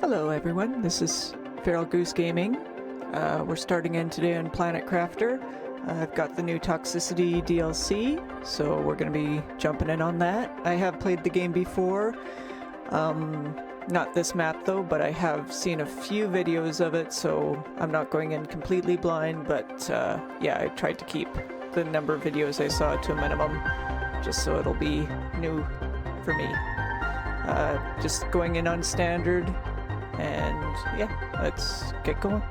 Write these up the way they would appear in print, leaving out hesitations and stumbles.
Hello everyone, this is Feral Goose Gaming. We're starting in today on Planet Crafter. I've got the new Toxicity DLC, so we're going to be jumping in on that. I have played the game before, not this map though, but I have seen a few videos of it, so I'm not going in completely blind, but yeah, I tried to keep the number of videos I saw to a minimum, just so it'll be new for me. Just going in on standard. And yeah, let's get going.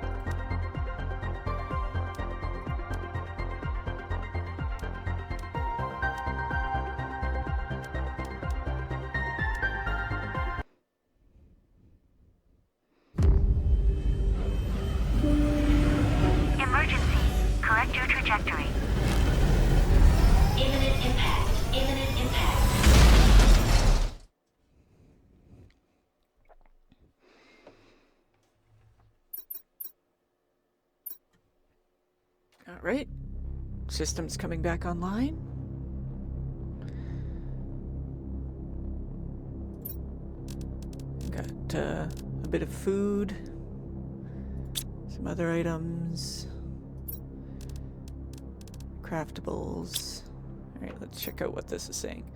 Emergency. Correct your trajectory. Imminent impact. Imminent impact. Alright, system's coming back online. Got a bit of food, some other items, craftables. Alright, let's check out what this is saying.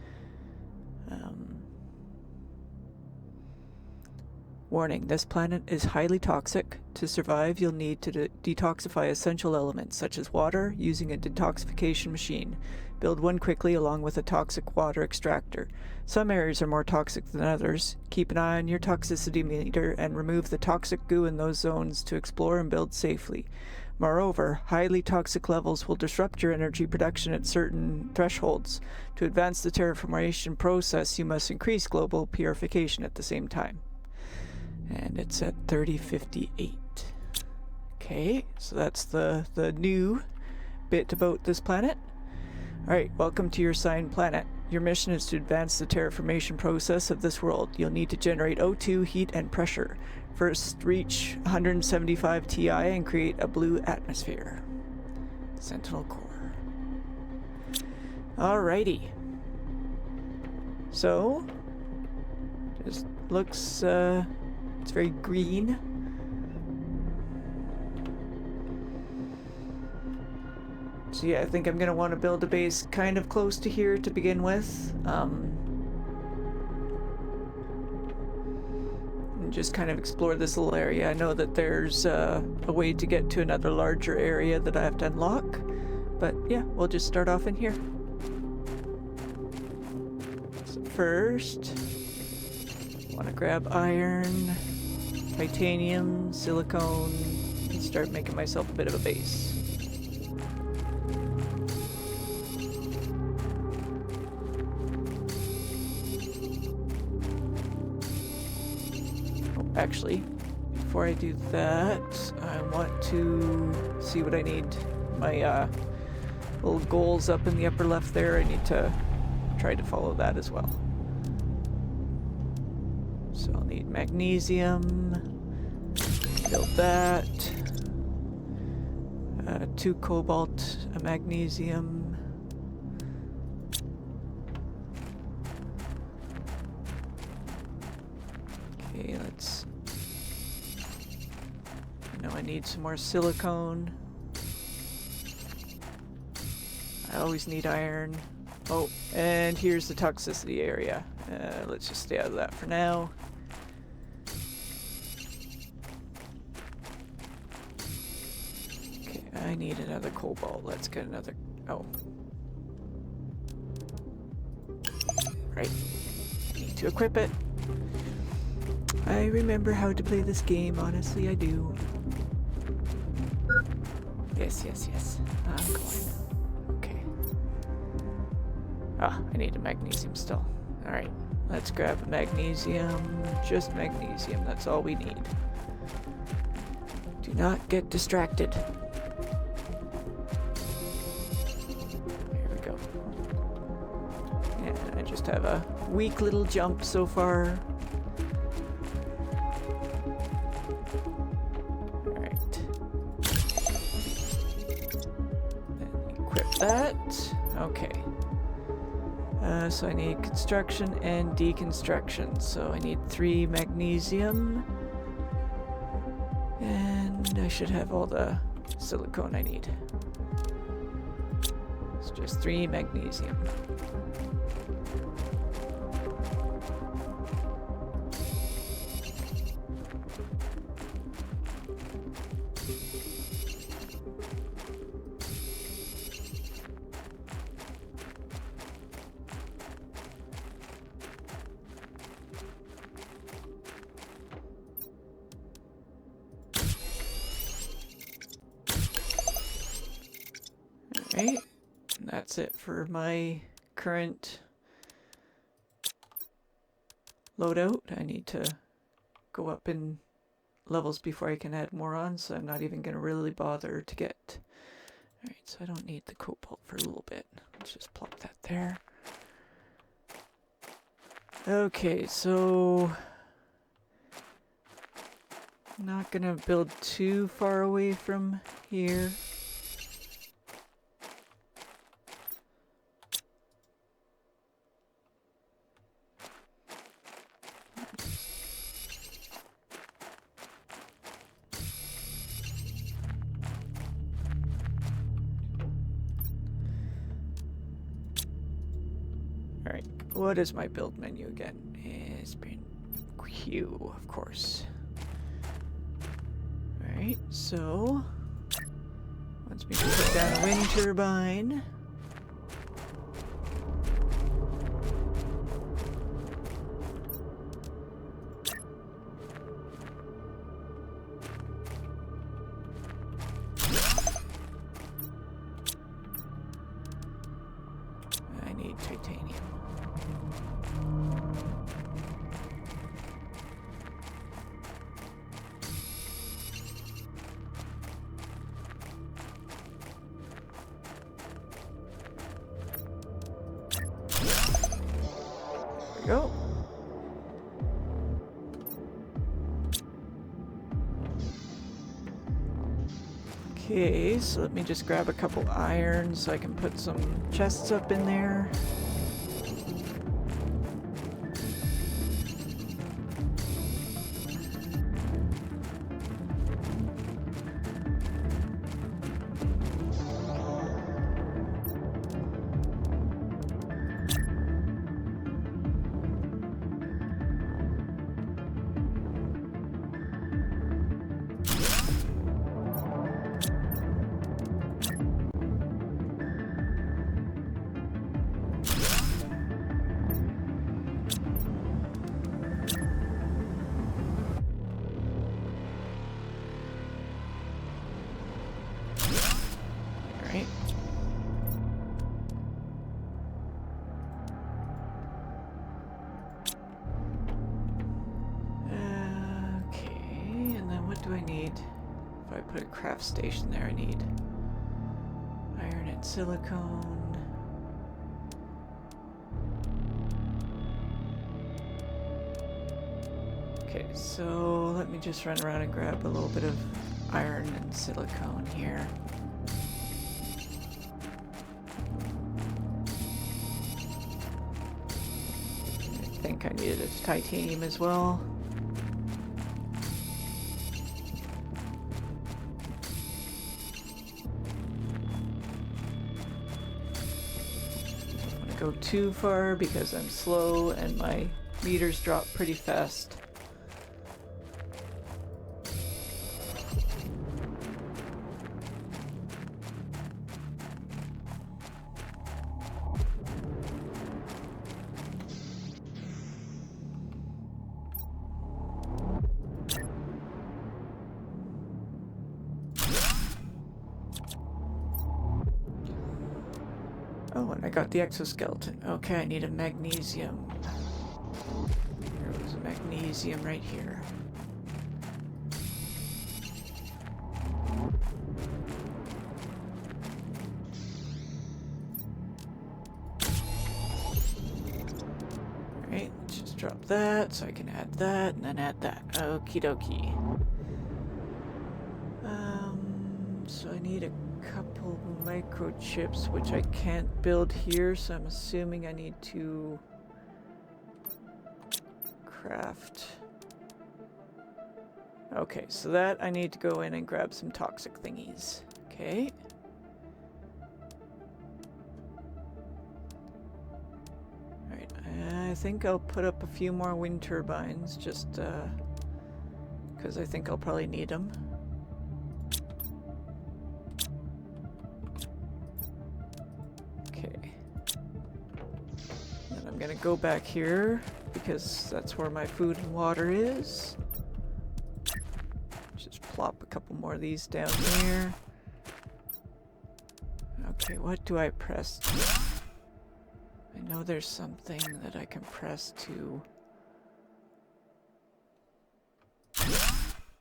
Warning, this planet is highly toxic. To survive, you'll need to detoxify essential elements, such as water, using a detoxification machine. Build one quickly along with a toxic water extractor. Some areas are more toxic than others. Keep an eye on your toxicity meter and remove the toxic goo in those zones to explore and build safely. Moreover, highly toxic levels will disrupt your energy production at certain thresholds. To advance the terraformation process, you must increase global purification at the same time. And it's at 3058. Okay, so that's the new bit about this planet. Alright, welcome to your assigned planet. Your mission is to advance the terraformation process of this world. You'll need to generate O2, heat, and pressure. First, reach 175 Ti and create a blue atmosphere. Sentinel core. Alrighty. So, just looks, it's very green. So yeah, I think I'm going to want to build a base kind of close to here to begin with. And just kind of explore this little area. I know that there's a way to get to another larger area that I have to unlock. But yeah, we'll just start off in here. So first, I want to grab iron, titanium, silicone, and start making myself a bit of a base. Oh, actually, before I do that, I want to see what I need. My little goals up in the upper left there, I need to try to follow that as well. So I'll need magnesium, build that, 2 cobalt, a magnesium, okay, let's, I know I need some more silicone, I always need iron, oh, and here's the toxicity area, let's just stay out of that for now. I need another cobalt. Let's get another... Oh. Right. Need to equip it. I remember how to play this game. Honestly, I do. Yes, yes, yes. I'm going. Okay. Ah, I need a magnesium still. Alright. Let's grab a magnesium. Just magnesium. That's all we need. Do not get distracted. Just have a weak little jump so far. Alright. Then equip that. Okay. So I need construction and deconstruction. So I need 3 magnesium, And I should have all the silicone I need. It's just 3 magnesium. Alright, that's it for my current loadout. I need to go up in levels before I can add more on, so I'm not even going to really bother to get... Alright, so I don't need the cobalt for a little bit. Let's just plop that there. Okay, so... I'm not going to build too far away from here. Alright, what is my build menu again? It's been Q, of course. Alright, so wants me to put down a wind turbine. I need titanium. Go. Okay, so let me just grab a couple irons so I can put some chests up in there. Right. Okay, and then what do I need? If I put a craft station there, I need iron and silicone. Okay, so let me just run around and grab a little bit of iron and silicone here. I think I needed a titanium as well. Don't want to go too far because I'm slow and my meters drop pretty fast. Oh, and I got the exoskeleton. Okay, I need a magnesium. There was a magnesium right here. Alright, let's just drop that so I can add that and then add that. Okie dokie. So I need a couple microchips, which I can't build here, so I'm assuming I need to craft Okay, so that I need to go in and grab some toxic thingies. Okay. Alright, I think I'll put up a few more wind turbines just because I think I'll probably need them. Okay. And I'm gonna go back here because that's where my food and water is. Just plop a couple more of these down here. Okay, what do I press to? I know there's something that I can press to.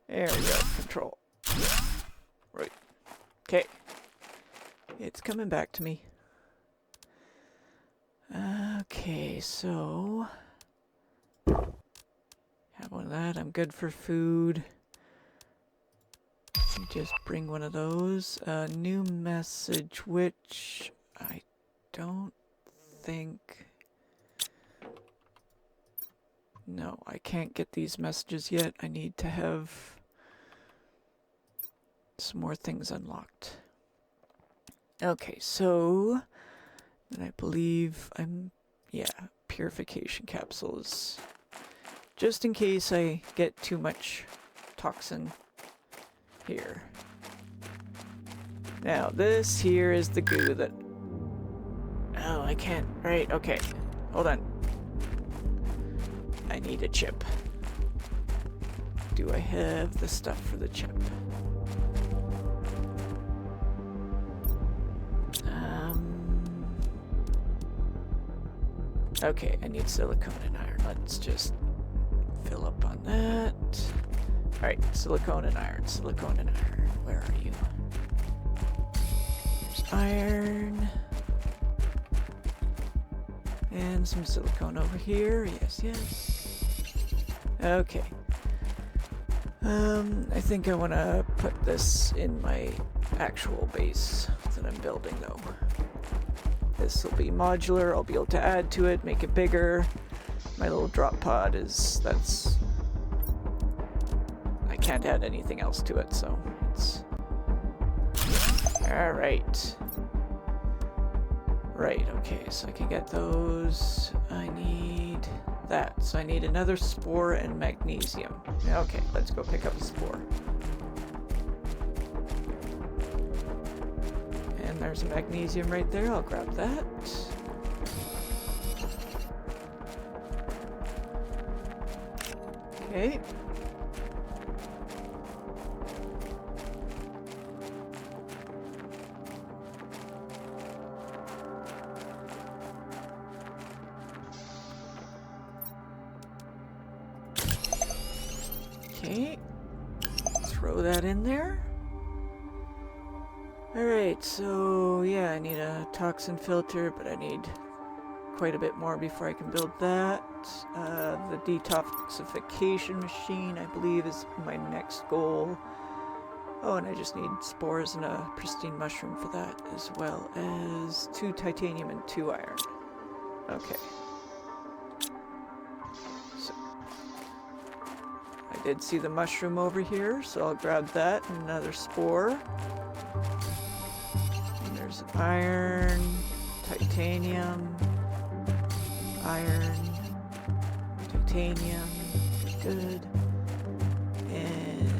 There we go, control. Right. Okay. It's coming back to me. Okay, so have one of that. I'm good for food. Just bring one of those. New message, which I don't think... No, I can't get these messages yet. I need to have some more things unlocked. Okay, so... And I believe yeah, purification capsules. Just in case I get too much toxin here. Now, this here is the goo that... Oh, I can't... Right, okay. Hold on. I need a chip. Do I have the stuff for the chip? Okay, I need silicone and iron. Let's just fill up on that. Alright, silicone and iron, silicone and iron. Where are you? There's iron. And some silicone over here. Yes, yes. Okay. I think I want to put this in my actual base that I'm building, though. This will be modular. I'll be able to add to it, make it bigger. My little drop pod that's... I can't add anything else to it, so it's... Alright. Right, okay, so I can get those. I need that. So I need another spore and magnesium. Okay, let's go pick up a spore. And there's a magnesium right there. I'll grab that. Okay. Okay. Throw that in there. Alright, so yeah, I need a toxin filter, but I need quite a bit more before I can build that. The detoxification machine, I believe, is my next goal. Oh, and I just need spores and a pristine mushroom for that, as well as 2 titanium and 2 iron. Okay. So, I did see the mushroom over here, so I'll grab that and another spore. There's iron, titanium, iron, titanium, good, and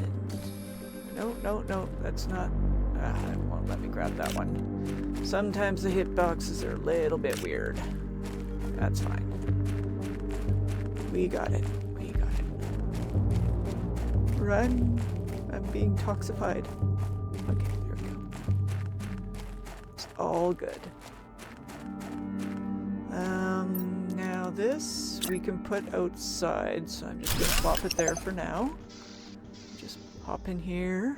no, that's not, it won't let me grab that one. Sometimes the hitboxes are a little bit weird. That's fine. We got it. Run! I'm being toxified. Okay, there we go. It's all good. Now this we can put outside, so I'm just gonna plop it there for now. Just hop in here.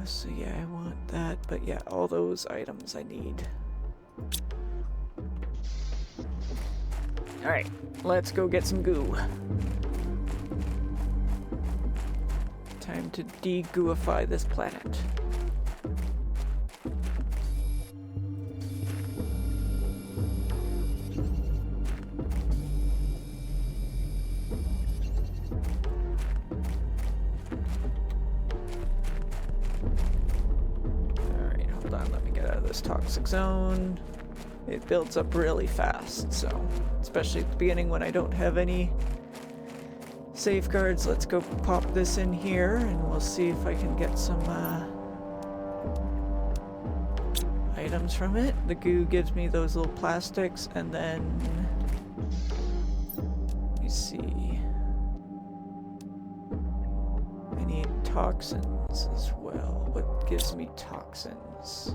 So yeah, I want that, but yeah, all those items I need. Alright, let's go get some goo. Time to de-gooify this planet. toxic zone. It builds up really fast, so especially at the beginning when I don't have any safeguards. Let's go pop this in here and we'll see if I can get some items from it. The goo gives me those little plastics, and then let me see. I need toxins as well. What gives me toxins?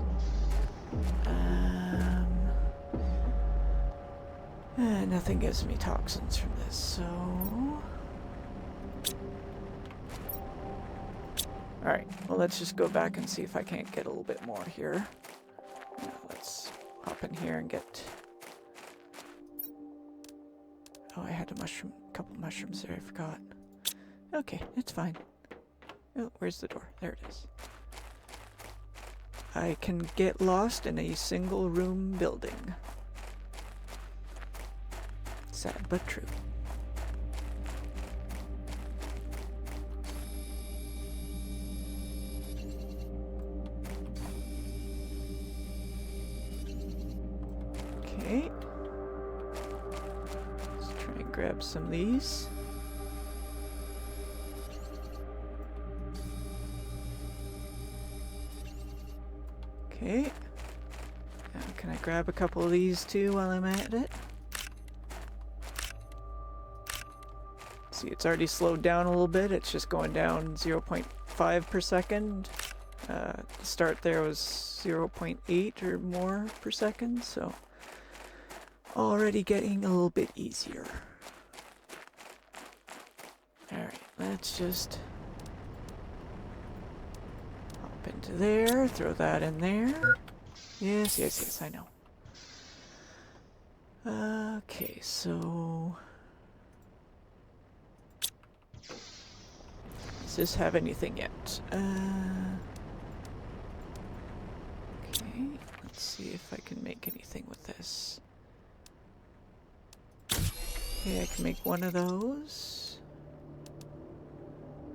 Nothing gives me toxins from this, so... Alright, well let's just go back and see if I can't get a little bit more here. Yeah, let's hop in here and get... Oh, I had a couple mushrooms there, I forgot. Okay, it's fine. Oh, where's the door? There it is. I can get lost in a single room building. Sad but true. Okay. Let's try and grab some of these. Okay. Now can I grab a couple of these too while I'm at it? See, it's already slowed down a little bit. It's just going down 0.5 per second. The start there was 0.8 or more per second, so already getting a little bit easier. Alright, let's just hop into there, throw that in there. Yes, yes, yes, I know. Okay, so... does this have anything yet? Okay, let's see if I can make anything with this. Okay, I can make one of those.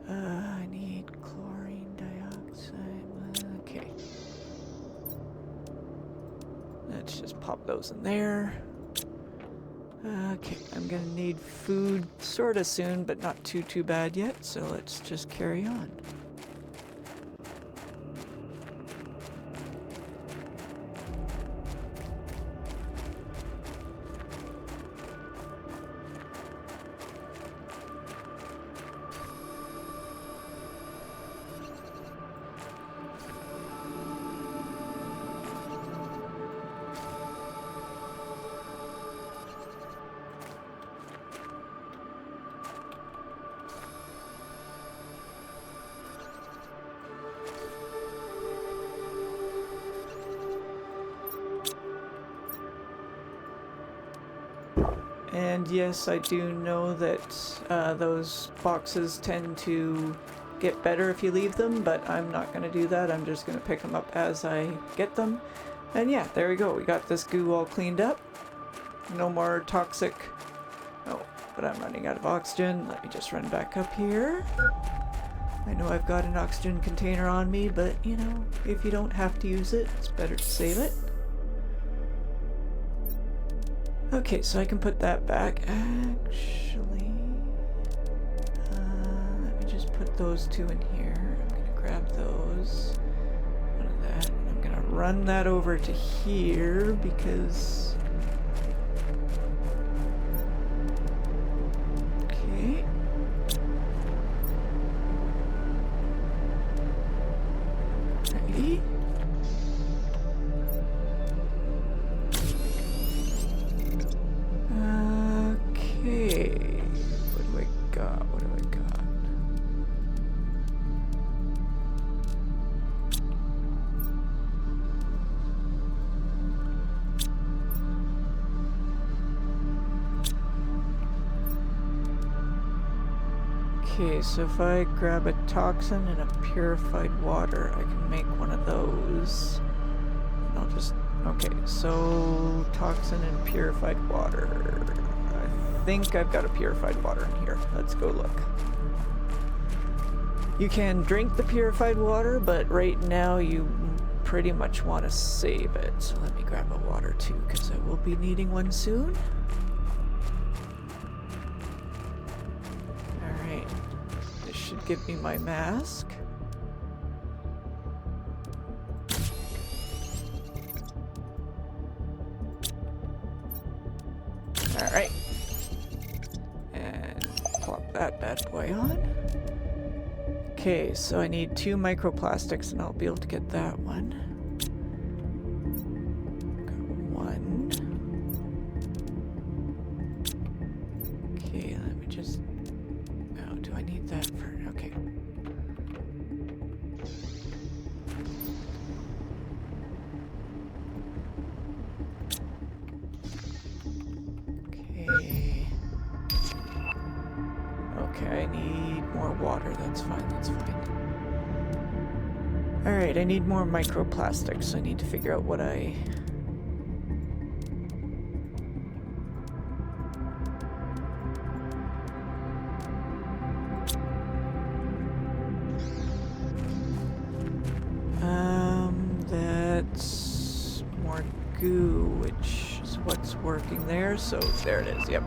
I need chlorine dioxide. Okay. Let's just pop those in there. Okay, I'm gonna need food sorta soon, but not too bad yet, so let's just carry on. And yes, I do know that those boxes tend to get better if you leave them, but I'm not going to do that. I'm just going to pick them up as I get them. And yeah, there we go. We got this goo all cleaned up. No more toxic... Oh, but I'm running out of oxygen. Let me just run back up here. I know I've got an oxygen container on me, but you know, if you don't have to use it, it's better to save it. Okay, so I can put that back. Actually, let me just put those two in here. I'm gonna grab those. One of that. And I'm gonna run that over to here because... Okay. Ready? Okay, what do I got? What do I got? Okay, so if I grab a toxin and a purified water, I can make one of those. And I'll just... Okay, so toxin and purified water. I think I've got a purified water in here. Let's go look. You can drink the purified water, but right now you pretty much want to save it. So let me grab a water too, because I will be needing one soon. Alright. This should give me my mask. Alright. And plop that bad boy on. Okay, so I need 2 microplastics and I'll be able to get that one. Got 1. Okay, let me just... Oh, do I need that for... Okay. Okay. Okay, I need more water. That's fine, that's fine. Alright, I need more microplastics. I need to figure out what I... That's more goo, which is what's working there. So there it is, yep.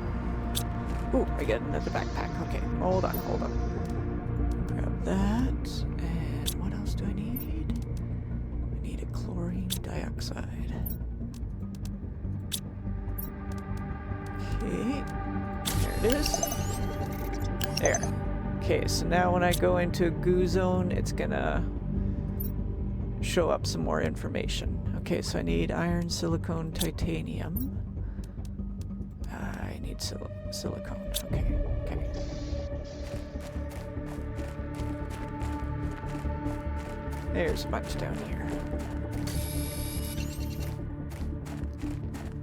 Ooh, I get another backpack. Okay, hold on, hold on. Grab that. And what else do I need? I need a chlorine dioxide. Okay, there it is. There. Okay, so now when I go into goo zone, it's gonna show up some more information. Okay, so I need iron, silicone, titanium. I need silicone. Okay, okay. There's a bunch down here.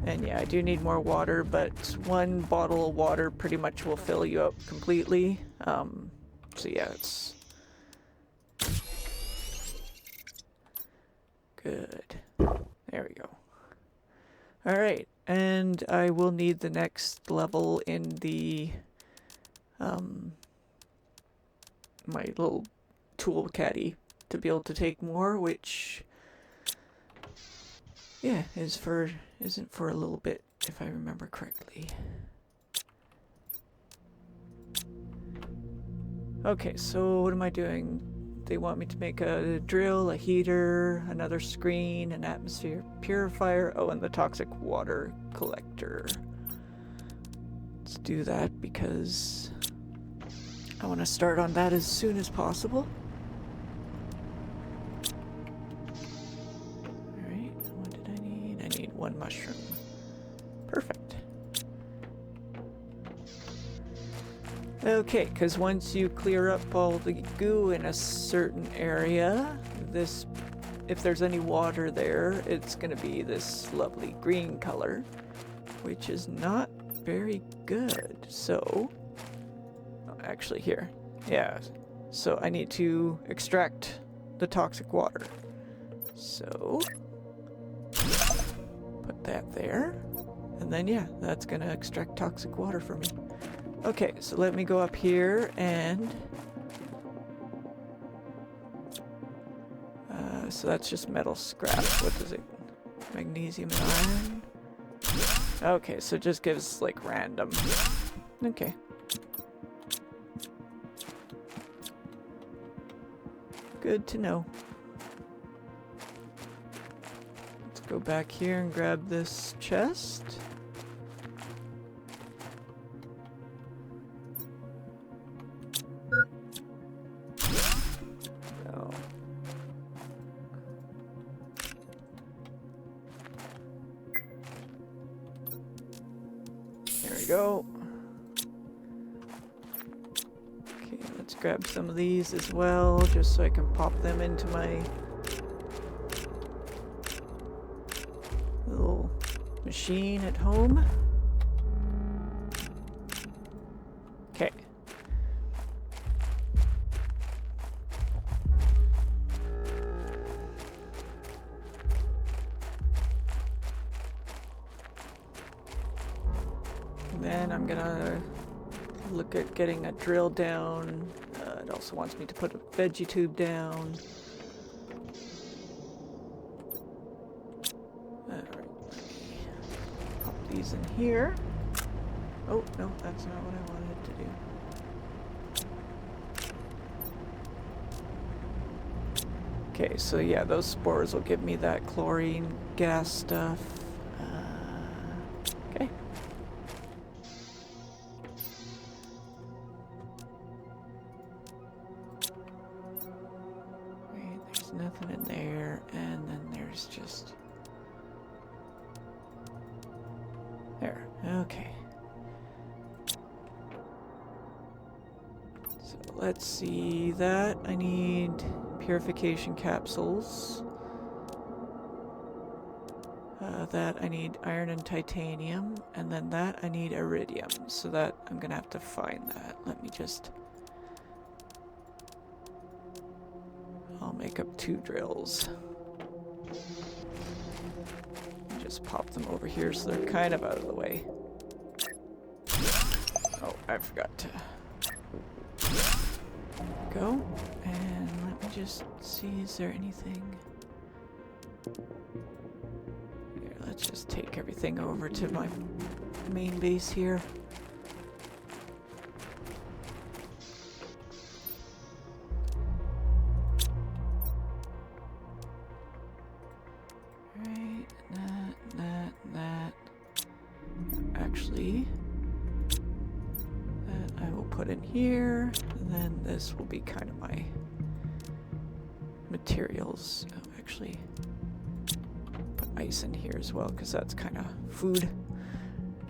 And yeah, I do need more water, but 1 bottle of water pretty much will fill you up completely. So yeah, it's good. There we go. Alright, and I will need the next level in the my little tool caddy to be able to take more, which yeah, isn't for a little bit, if I remember correctly. Okay, so what am I doing? They want me to make a drill, a heater, another screen, an atmosphere purifier, oh, and the toxic water collector. Let's do that because I want to start on that as soon as possible. Alright, what did I need? I need 1 mushroom. Perfect. Okay, because once you clear up all the goo in a certain area, if there's any water there, it's going to be this lovely green color, which is not very good. So, actually here, yeah, so I need to extract the toxic water. So, put that there, and then yeah, that's going to extract toxic water for me. Okay, so let me go up here and... so that's just metal scrap. What is it? Magnesium and iron? Okay, so it just gives, like, random. Okay. Good to know. Let's go back here and grab this chest. Go. Okay, let's grab some of these as well, just so I can pop them into my little machine at home. Okay. Then I'm gonna look at getting a drill down. It also wants me to put a veggie tube down. these in here. Oh, no, that's not what I wanted to do. Okay, so yeah, those spores will give me that chlorine gas stuff. Okay. Wait, there's nothing in there, and then there's just... There, okay. So let's see that. I need purification capsules. That I need iron and titanium, and then that I need iridium. So that I'm gonna have to find that. Let me just... I'll make up 2 drills. Just pop them over here so they're kind of out of the way. Oh, I forgot to go. And let me just see, is there anything... Here, let's just take everything over to my main base here. Right, that. Actually, that I will put in here, and then this will be kind of my materials. Oh, actually, put ice in here as well, because that's kind of food.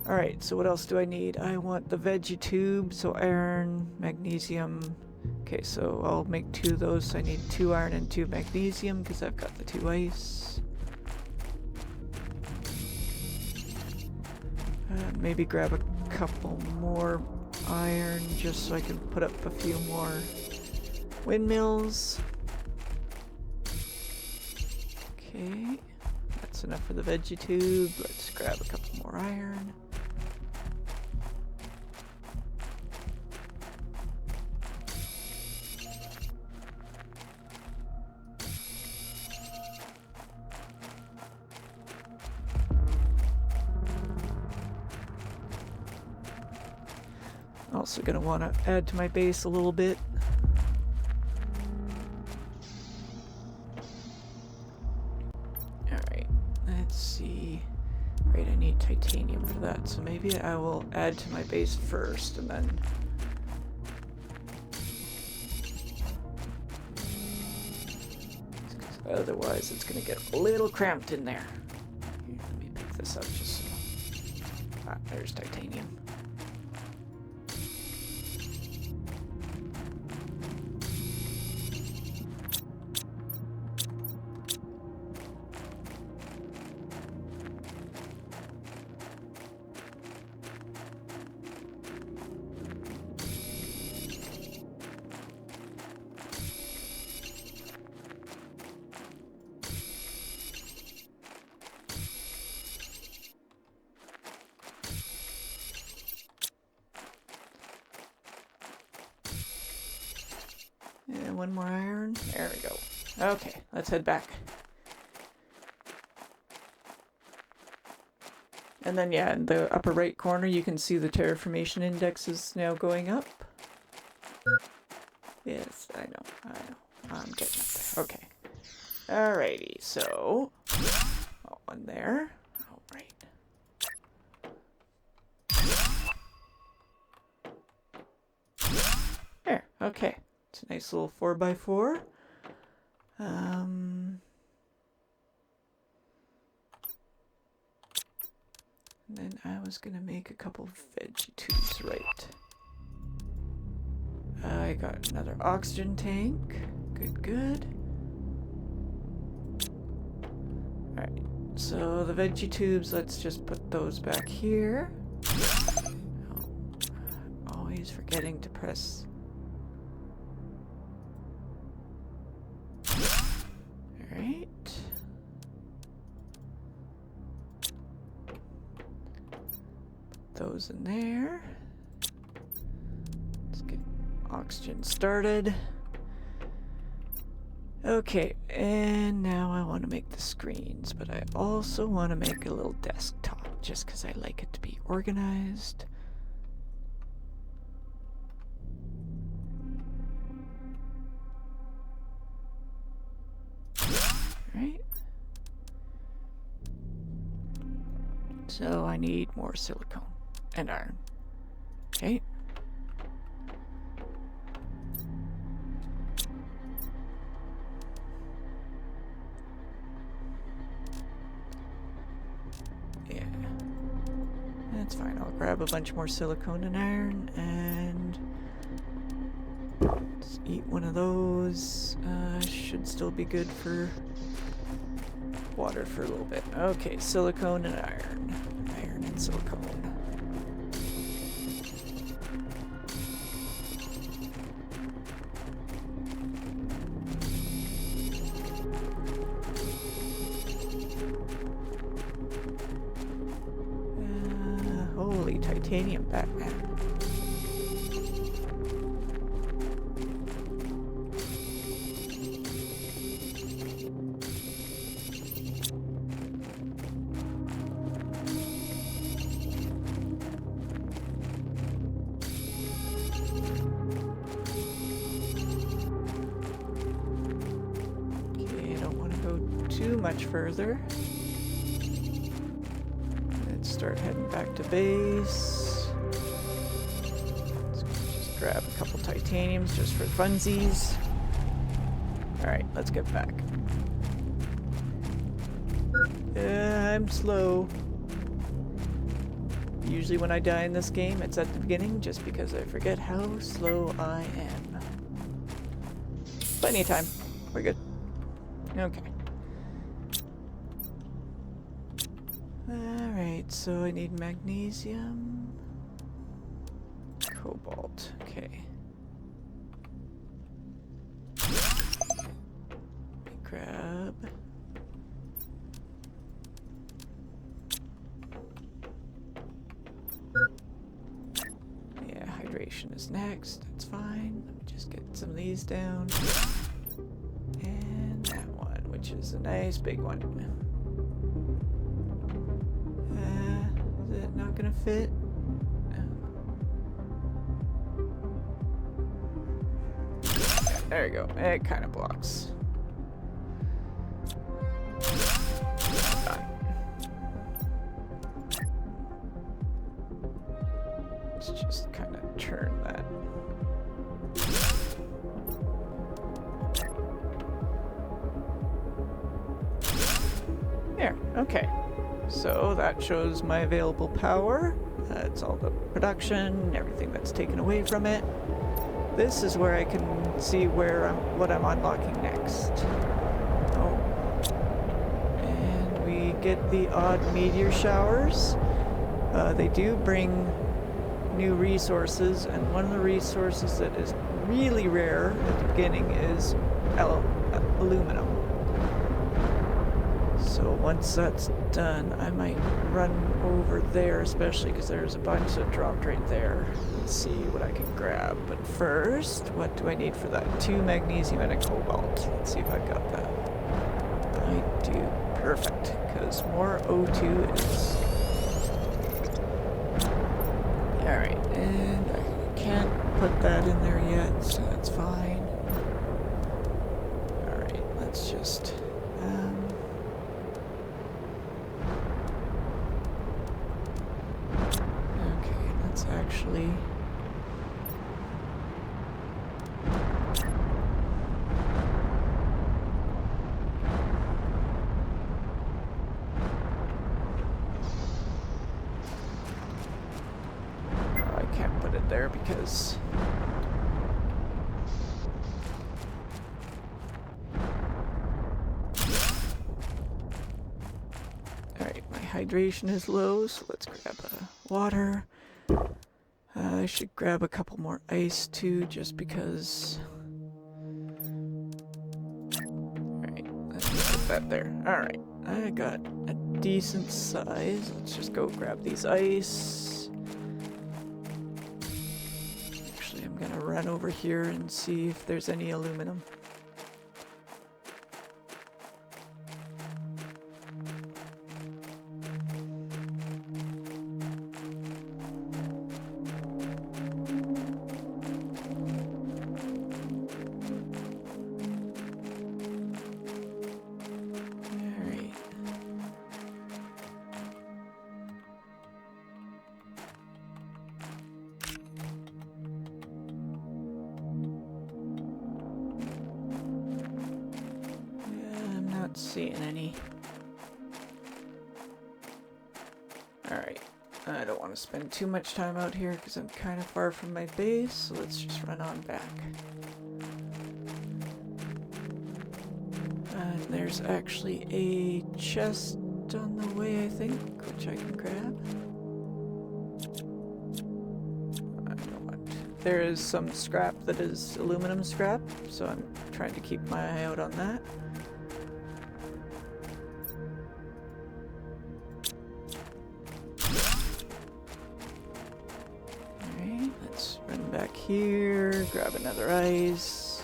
Alright, so what else do I need? I want the veggie tube, so iron, magnesium. Okay, so I'll make 2 of those. So I need 2 iron and 2 magnesium, because I've got the 2 ice. Maybe grab a couple more iron, just so I can put up a few more windmills. Okay, that's enough for the veggie tube. Let's grab a couple more iron. Also gonna want to add to my base a little bit. Alright, let's see. Right, I need titanium for that, so maybe I will add to my base first and then... Otherwise it's gonna get a little cramped in there. Here, let me pick this up just so... Ah, there's titanium. And 1 more iron. There we go. Okay, let's head back. And then, yeah, in the upper right corner, you can see the terraformation index is now going up. Yes, I know. I'm getting up there. Okay. Alrighty, so... Oh, 1 there. Alright. There, okay. It's a nice little 4x4. And then I was gonna make a couple veggie tubes, right? I got another oxygen tank. Good. Alright, so the veggie tubes, let's just put those back here. Oh, always forgetting to press... Alright. Put those in there. Let's get oxygen started. Okay, and now I want to make the screens, but I also want to make a little desktop. just because I like it to be organized. Right. So I need more silicone and iron. Okay. Yeah. That's fine. I'll grab a bunch more silicone and iron and just eat one of those. Should still be good for water for a little bit. Okay, silicone and iron. Iron and silicone. Holy titanium Batman. Okay, I don't want to go too much further. Let's start heading back to base. Let's just grab a couple titaniums just for funsies. Alright, let's get back. I'm slow. Usually when I die in this game, it's at the beginning just because I forget how slow I am. Plenty of time. We're good. Okay. Alright, so I need magnesium. Cobalt. Okay. Grab. Yeah, hydration is next. That's fine. Let me just get some of these down. And that one, which is a nice big one. Is it not gonna fit? Yeah, there you go. It kind of blocks. Done. Let's just kind of turn that. There, okay. So that shows my available power. That's all the production, everything that's taken away from it. This is where I can see what I'm unlocking next. Oh. And we get the odd meteor showers. They do bring new resources, and one of the resources that is really rare at the beginning is aluminum. So once that's done, I might run over there, especially because there's a bunch that dropped right there. Let's see what I can grab. But first, what do I need for that? 2 magnesium and a cobalt. Let's see if I've got that. I do. Perfect, because more O2 is... Alright, and I can't put that in there yet, so that's fine. Alright, let's just... actually I can't put it there because alright, my hydration is low, so let's grab water. I should grab a couple more ice too, just because. Alright, let's put that there. Alright, I got a decent size. Let's just go grab these ice. Actually, I'm gonna run over here and see if there's any aluminum. seeing any. Alright. I don't want to spend too much time out here because I'm kind of far from my base, so let's just run on back. And there's actually a chest on the way, I think, which I can grab. I don't want... There is some scrap that is aluminum scrap, so I'm trying to keep my eye out on that. Alright, let's run back here, grab another ice.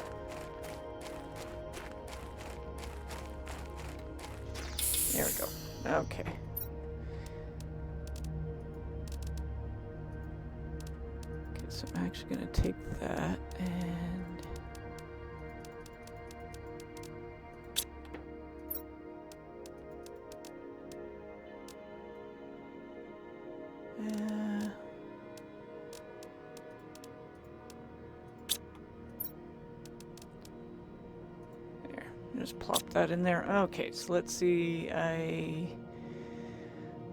There we go. Okay. Okay, so I'm actually going to take that and... there. Just plop that in there. Okay, so let's see.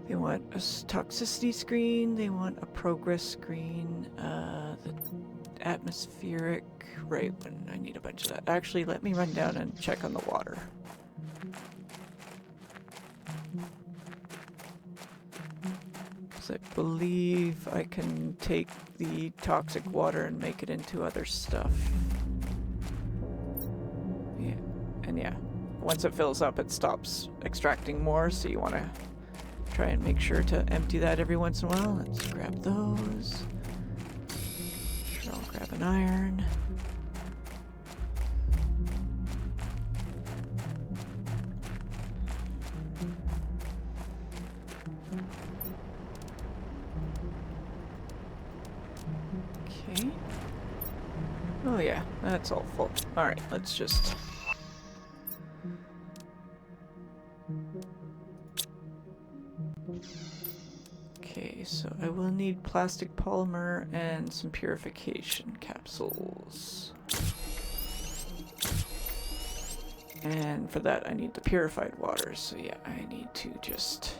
They want a toxicity screen, they want a progress screen, the atmospheric, right, when I need a bunch of that. Actually, let me run down and check on the water. Because I believe I can take the toxic water and make it into other stuff. Yeah, and yeah, once it fills up, it stops extracting more, so you want to try and make sure to empty that every once in a while. Let's grab those. I'll grab an iron. Okay. Oh yeah, that's all full. Alright, let's just... Okay, so I will need plastic polymer and some purification capsules. And for that I need the purified water, so yeah, I need to just...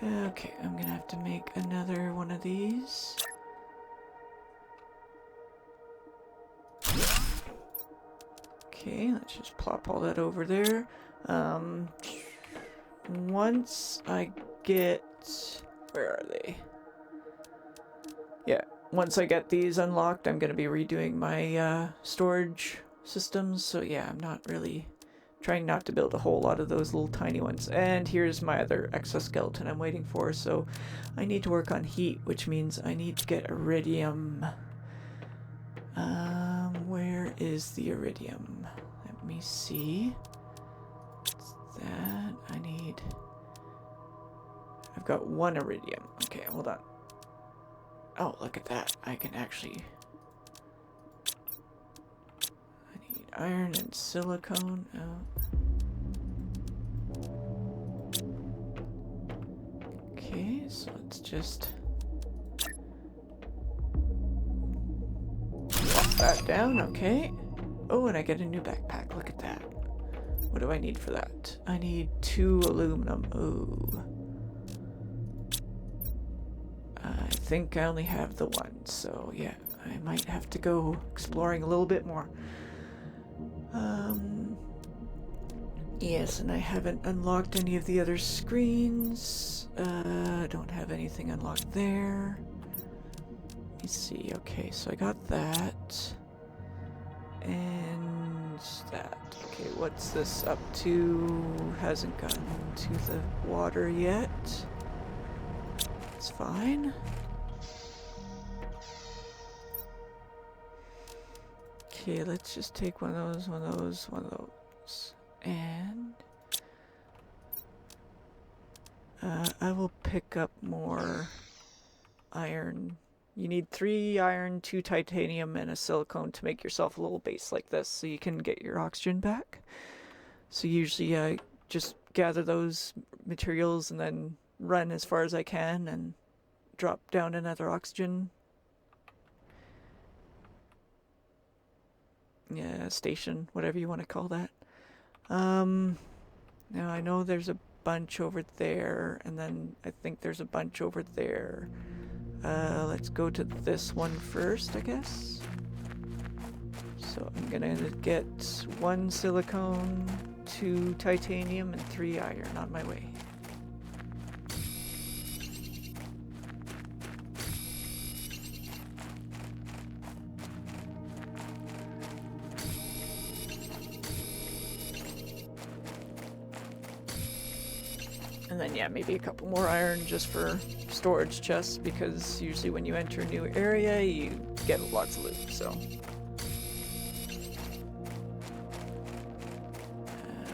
Okay, I'm gonna have to make another one of these. Okay, let's just plop all that over there. Once I get... Where are they? Yeah, once I get these unlocked, I'm going to be redoing my storage systems. So yeah, I'm not really trying not to build a whole lot of those little tiny ones. And here's my other exoskeleton I'm waiting for. So I need to work on heat, which means I need to get iridium. Where is the iridium? Let me see. What's that? I need... I've got one iridium. Okay, hold on. Oh, look at that. I can actually... I need iron and silicone. Oh. Okay, so let's just... that down, okay. Oh, and I get a new backpack. Look at that. What do I need for that? I need 2 aluminum. Ooh. I think I only have the 1, so yeah, I might have to go exploring a little bit more. Yes, and I haven't unlocked any of the other screens. I don't have anything unlocked there. Let me see. Okay, so I got that. And that. Okay, what's this up to? Hasn't gotten to the water yet. It's fine. Okay, let's just take one of those, one of those, one of those. And I will pick up more iron. You need 3 iron, 2 titanium, and a silicone to make yourself a little base like this so you can get your oxygen back. So usually I just gather those materials and then run as far as I can and drop down another oxygen. yeah, station, whatever you want to call that. Now I know there's a bunch over there, and then I think there's a bunch over there. Let's go to this one first, I guess. So I'm gonna get 1 silicone, 2 titanium, and 3 iron on my way. And then, yeah, maybe a couple more iron just for storage chests, because usually when you enter a new area, you get lots of loot, so.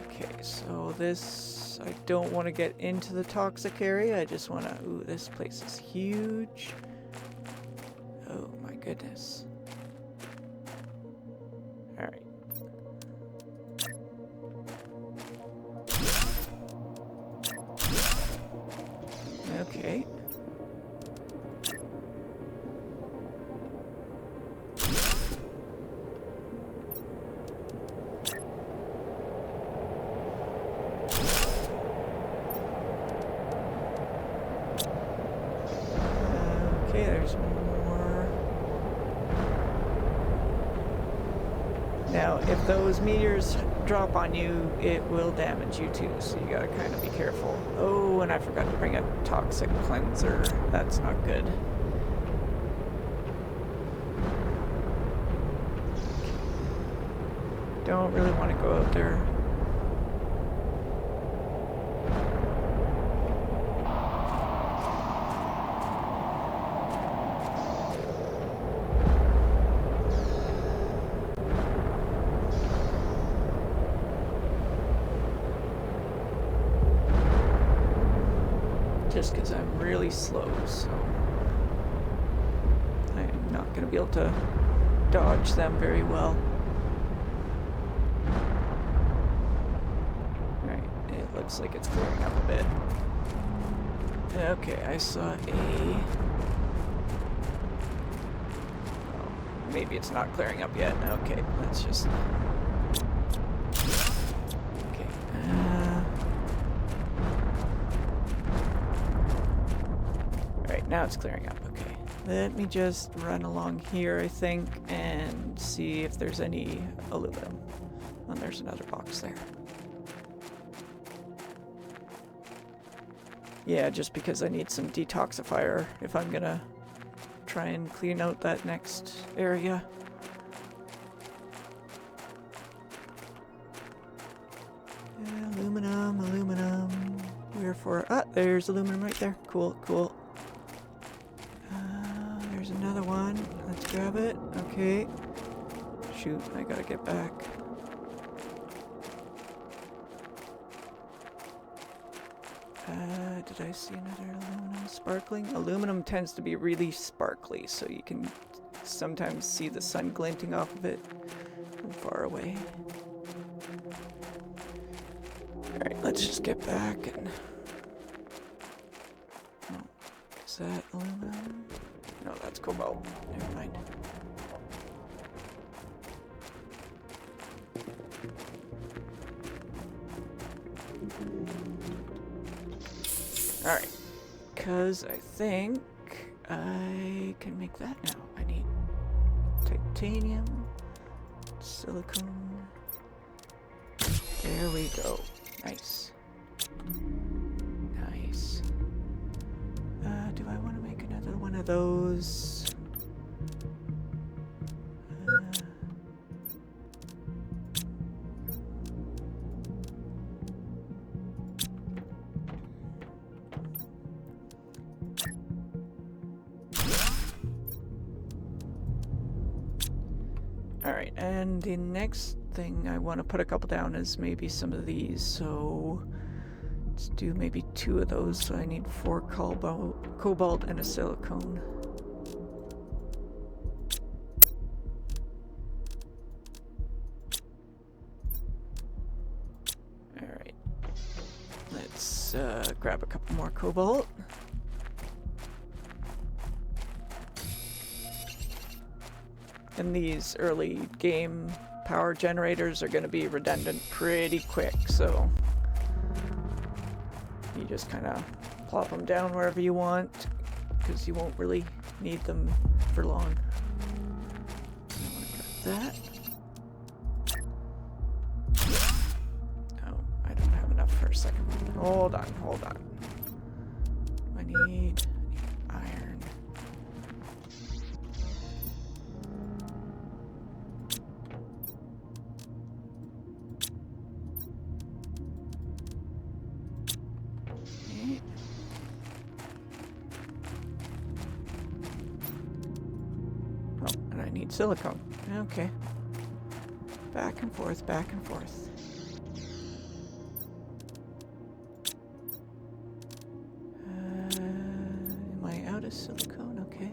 Okay, so this, I don't want to get into the toxic area, I just want to, ooh, this place is huge. Oh my goodness. Alright. Okay. Okay, there's more. Now, if those meteors drop on you, it will damage you too, so you gotta kind of be careful. Oh, and I forgot to bring a toxic cleanser. That's not good. Don't really want to go out there. Just because I'm really slow, so I'm not going to be able to dodge them very well. Right, it looks like it's clearing up a bit. Okay, I saw a... Oh, maybe it's not clearing up yet. Okay, let's just... Okay, now it's clearing up. Okay, let me just run along here, I think, and see if there's any aluminum. And there's another box there. Yeah, just because I need some detoxifier if I'm gonna try and clean out that next area. Yeah, aluminum, aluminum. Wherefore? Ah, there's aluminum right there. Cool, cool. There's another one. Let's grab it. Okay. Shoot, I gotta get back. Did I see another aluminum sparkling? Aluminum tends to be really sparkly, so you can sometimes see the sun glinting off of it from far away. Alright, let's just get back and... Oh, is that aluminum? No, that's cobalt. Never mind. Alright. Because I think I can make that now. I need titanium, silicone. There we go. Nice. Nice. Do I want to make another one of those? Alright, and the next thing I want to put a couple down is maybe some of these, so let's do maybe 2 of those. So I need 4 cobalt and a silicone. Alright, let's grab a couple more cobalt. In these early game power generators are going to be redundant pretty quick, so you just kind of plop them down wherever you want, because you won't really need them for long. I want to cut that. Oh, I don't have enough for a second. Hold on, hold on. I need iron. Okay. Oh, and I need silicone. Okay. Back and forth, back and forth. Am I out of silicone? Okay.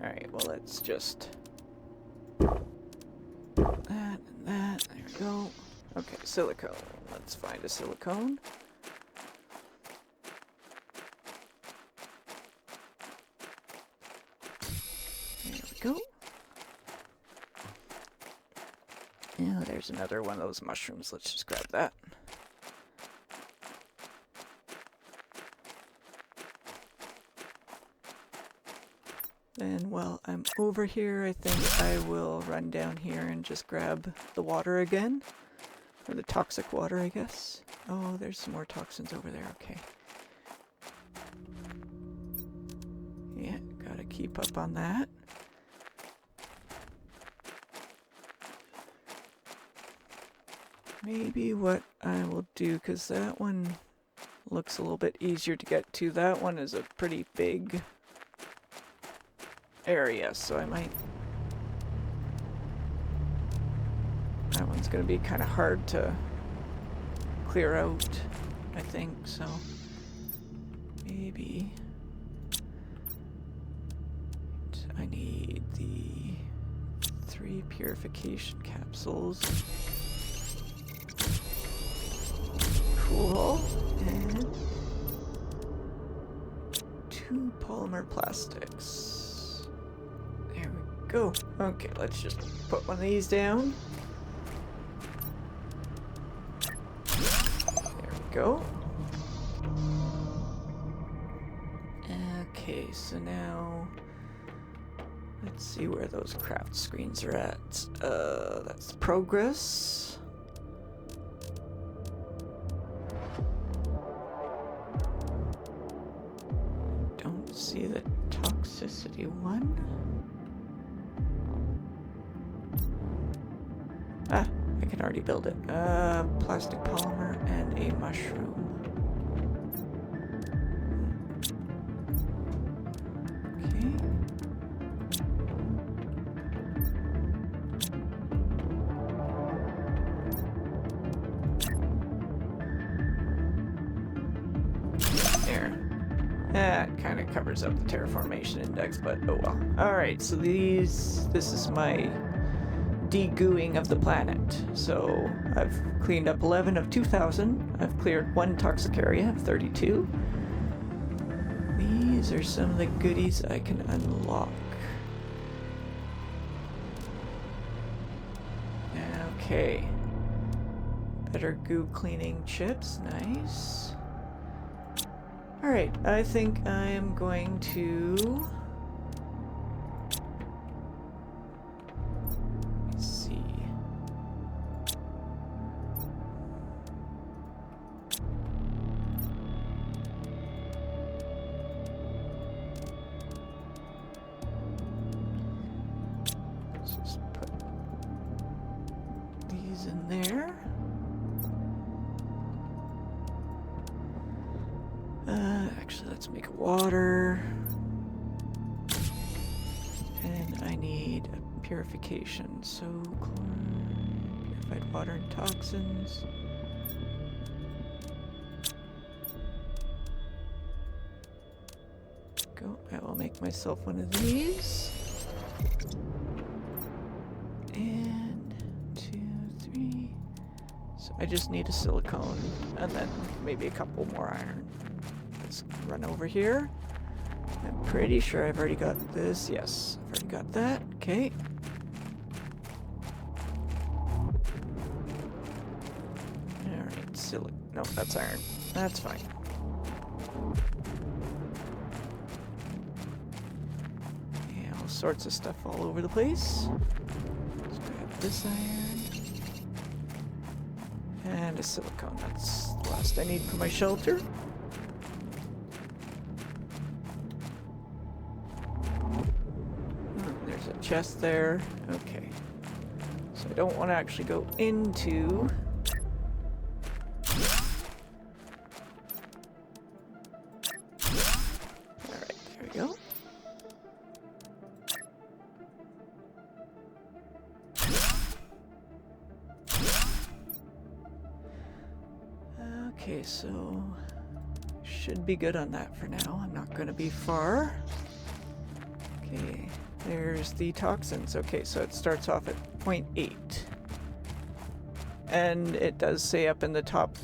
Alright, well, let's just... that and that. There we go. Okay, silicone. Let's find a silicone. There we go. Yeah, there's another one of those mushrooms. Let's just grab that. And while I'm over here, I think I will run down here and just grab the water again. Or the toxic water, I guess. Oh, there's some more toxins over there. Okay. Yeah, gotta keep up on that. Maybe what I will do, because that one looks a little bit easier to get to. That one is a pretty big area, so I might... that one's going to be kind of hard to clear out, I think, so maybe I need the 3 purification capsules. Cool. And 2 polymer plastics. There we go. Okay, let's just put one of these down. There we go. Okay, so now let's see where those craft screens are at. That's progress. Don't see the toxicity one. Ah, I can already build it. Plastic polymer and a mushroom. Okay. There. That kind of covers up the terraformation index, but oh well. Alright, so this is my degooing of the planet. So I've cleaned up 11 of 2,000. I've cleared 1 toxic area of 32. These are some of the goodies I can unlock. Okay. Better goo cleaning chips. Nice. Alright, I think I am going to... let's see. Let's just put these in there. Actually, let's make water. And I need a purification. So, chlorine, purified water and toxins. Go. I will make myself one of these. And 2, 3. So I just need a silicone and then maybe a couple more iron. Let's run over here. I'm pretty sure I've already got this. Yes, I've already got that. Okay. No, that's iron. That's fine. Yeah, all sorts of stuff all over the place. Let's grab this iron. And a silicone. That's the last I need for my shelter. There's a chest there. Okay. So I don't want to actually go into... Alright, there we go. Okay, so should be good on that for now. I'm not going to be far. Okay, there's the toxins. Okay, so it starts off at 0.8. And it does say up in the top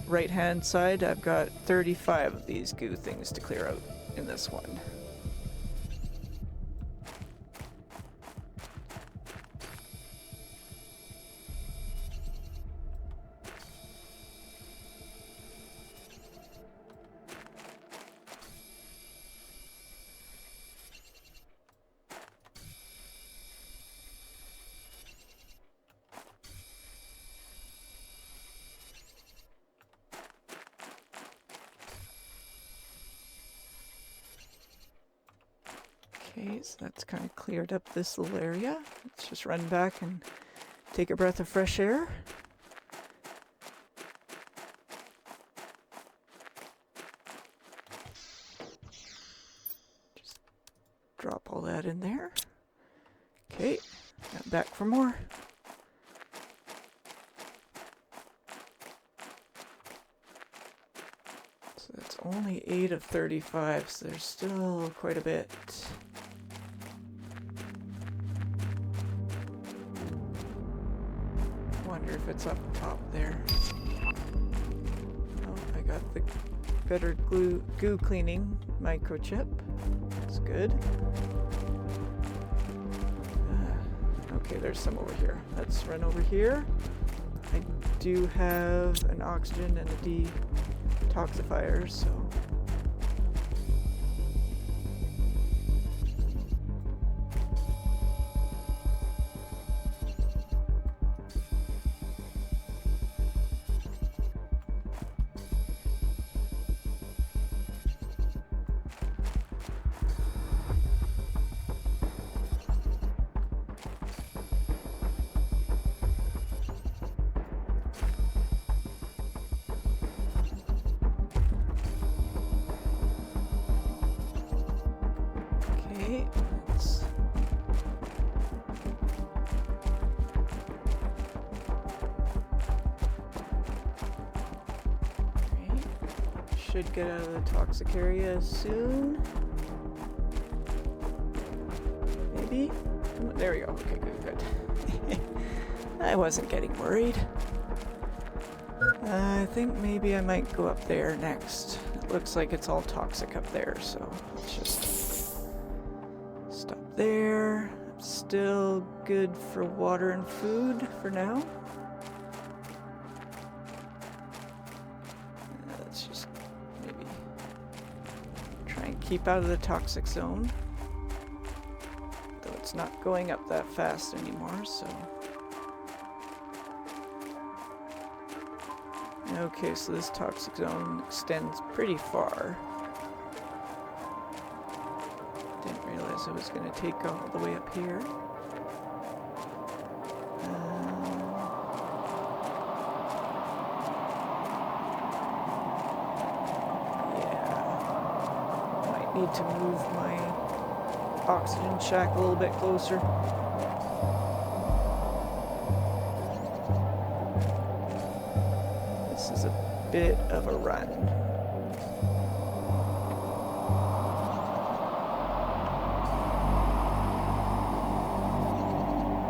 right-hand side, I've got 35 of these goo things to clear out in this one. Okay, so that's kind of cleared up this little area. Let's just run back and take a breath of fresh air. Just drop all that in there. Okay, now back for more. So that's only 8 of 35, so there's still quite a bit. Wonder if it's up top there. Oh, I got the better goo cleaning microchip. That's good. Okay, there's some over here. Let's run over here. I do have an oxygen and a detoxifier, so... Should get out of the toxic area soon. Maybe? There we go. Okay, good. I wasn't getting worried. I think maybe I might go up there next. It looks like it's all toxic up there, so let's just stop there. Still good for water and food for now. Let's just maybe try and keep out of the toxic zone. Though it's not going up that fast anymore, so... Okay, so this toxic zone extends pretty far. Didn't realize it was going to take all the way up here. Yeah. Might need to move my oxygen shack a little bit closer. This is a bit of a run.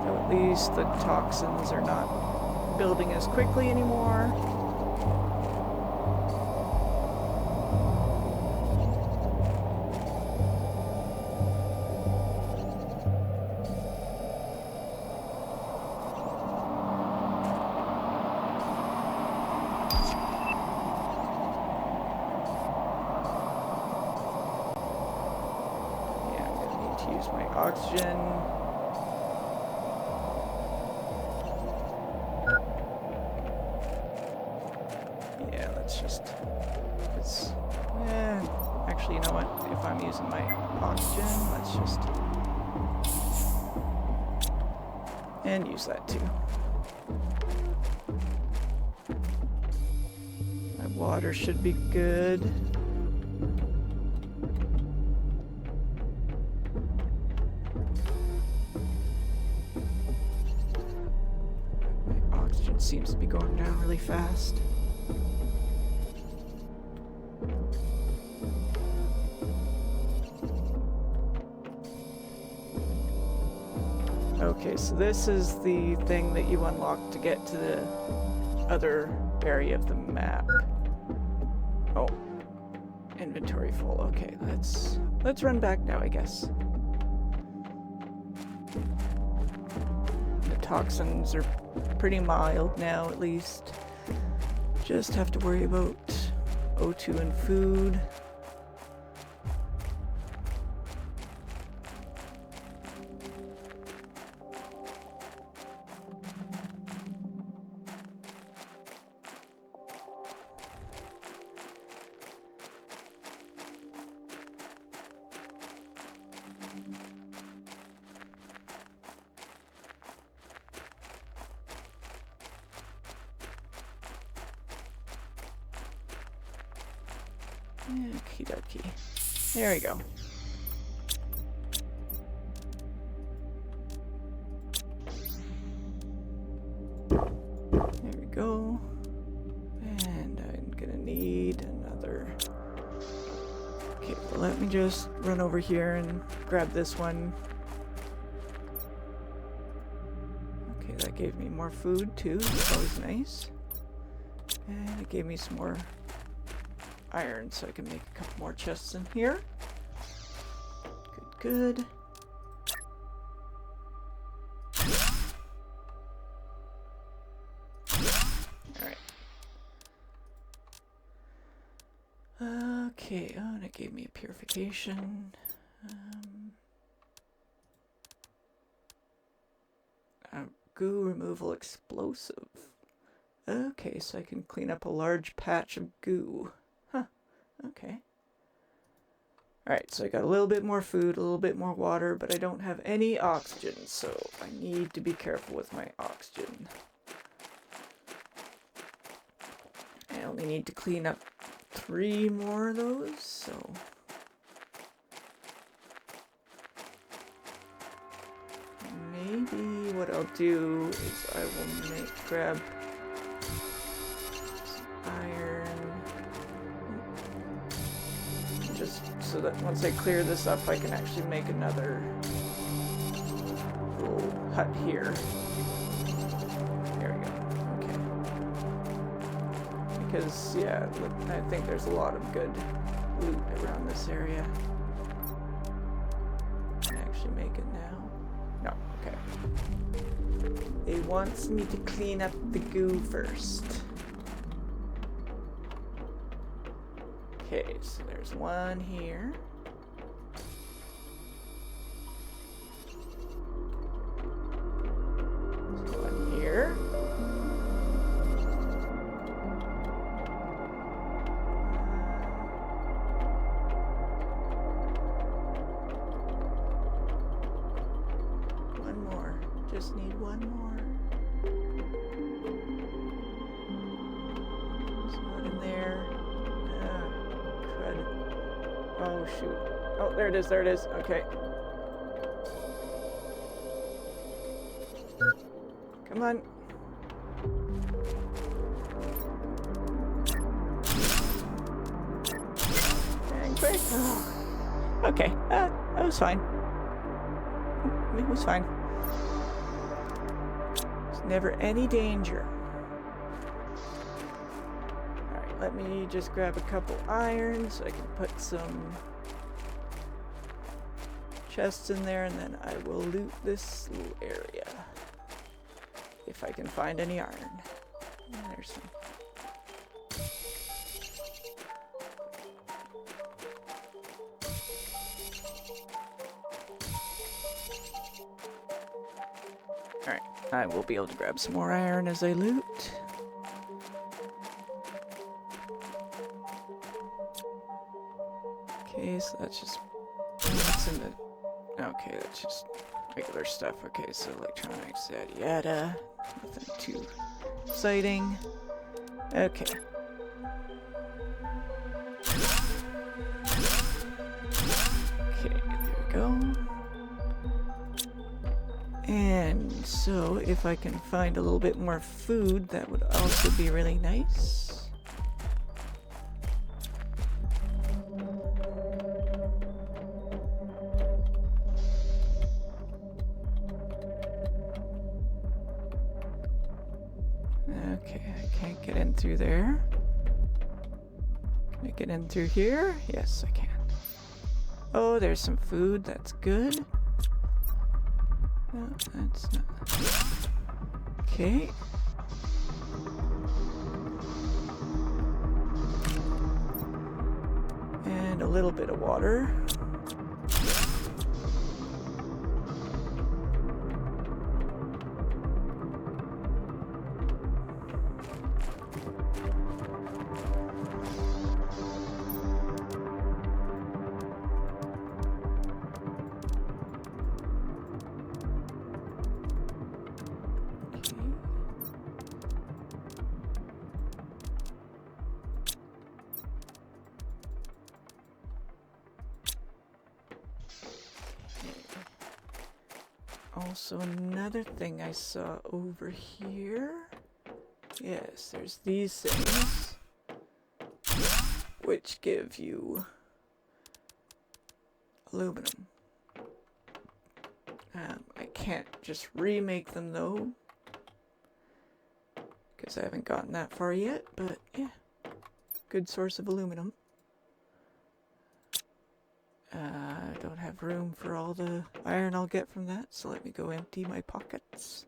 Though at least the toxins are not building as quickly anymore. to use my oxygen. Yeah, let's just... actually, you know what? If I'm using my oxygen, let's just... and use that too. My water should be good. My oxygen seems to be going down really fast. Okay, so this is the thing that you unlock to get to the other area of the map. Oh, inventory full. Okay, let's run back now, I guess. The toxins are pretty mild now, at least. Just have to worry about O2 and food. Okie dokie. There we go. There we go. And I'm gonna need another... Okay, well, let me just run over here and grab this one. Okay, that gave me more food too. That's always nice. And it gave me some more iron, so I can make a couple more chests in here. Good, good. Alright. Okay, oh, and it gave me a purification. Goo removal explosive. Okay, so I can clean up a large patch of goo. Huh, okay. Alright, so I got a little bit more food, a little bit more water, but I don't have any oxygen, so I need to be careful with my oxygen. I only need to clean up 3 more of those, so... maybe what I'll do is I will grab some iron. Just so that once I clear this up, I can actually make another little hut here. There we go. Okay. Because, yeah, I think there's a lot of good loot around this area. Can I actually make it now? No. Okay. It wants me to clean up the goo first. Okay, so there's one here. There's one here. One more. Just need one more. There's one in there. Oh, shoot. Oh, there it is, there it is. Okay. Come on. And quick. Oh. Okay, that was fine. It was fine. There's never any danger. Let me just grab a couple irons so I can put some chests in there, and then I will loot this little area. If I can find any iron. And there's some. I will be able to grab some more iron as I loot. Okay, so that's just... what's in the... okay, that's just regular stuff. Okay, so electronics, yada yada. Nothing too exciting. Okay. Okay, there we go. And so, if I can find a little bit more food, that would also be really nice. Okay, I can't get in through there. Can I get in through here? Yes, I can. Oh, there's some food. That's good. No, that's not. Okay. And a little bit of water. Also, another thing I saw over here. Yes, there's these things, which give you aluminum. I can't just remake them though, because I haven't gotten that far yet, but yeah, good source of aluminum. I don't have room for all the iron I'll get from that, so let me go empty my pockets.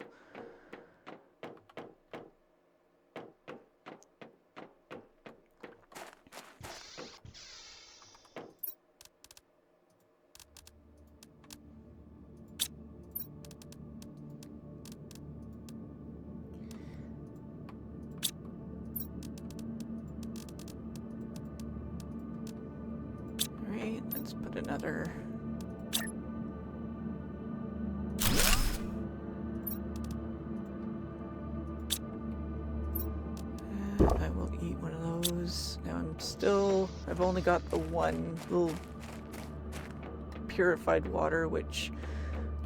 Alright, let's put another... I will eat one of those. Now I've only got the one little purified water, which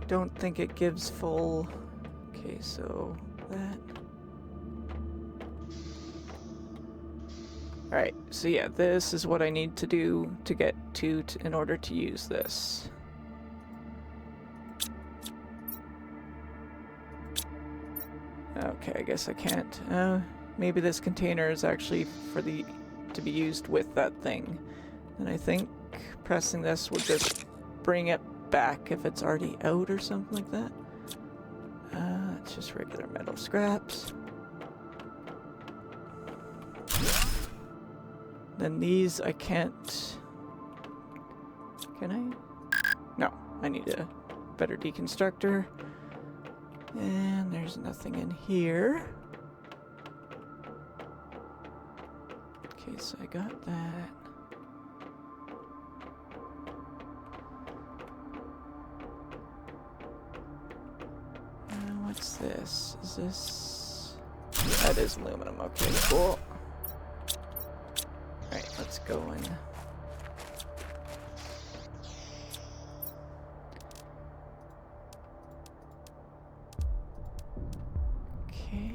I don't think it gives full. Okay, so that. Alright, so yeah, this is what I need to do to get to in order to use this. Okay, I guess I can't. Maybe this container is actually for to be used with that thing. And I think pressing this will just bring it back if it's already out or something like that. It's just regular metal scraps. Then these I can't... Can I? No, I need a better deconstructor. And there's nothing in here. Okay, so I got that. What's this? Is this... That is aluminum. Okay, cool. Alright, let's go in. Okay.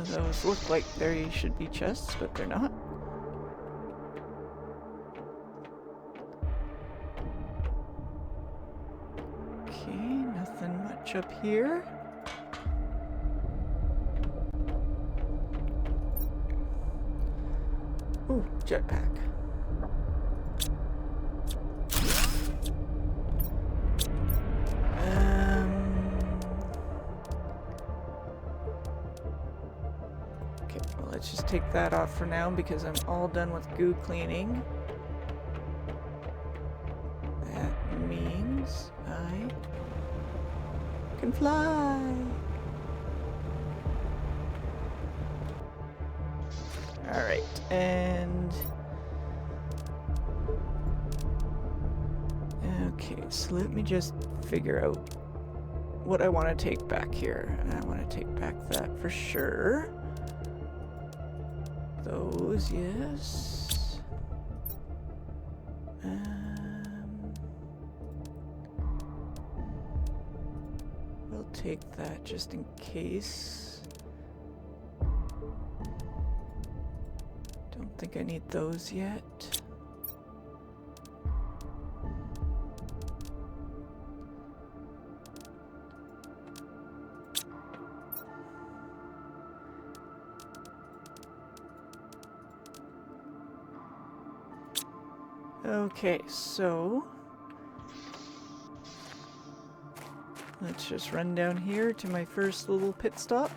Those look like they should be chests, but they're not. Okay, nothing much up here. Ooh, jetpack. Okay, Okay, well, let's just take that off for now because I'm all done with goo cleaning. That means I can fly. Alright, and... Okay, so let me just figure out what I want to take back here. I want to take back that for sure. Those, yes. We'll take that just in case. Don't think I need those yet. Okay, so let's just run down here to my first little pit stop.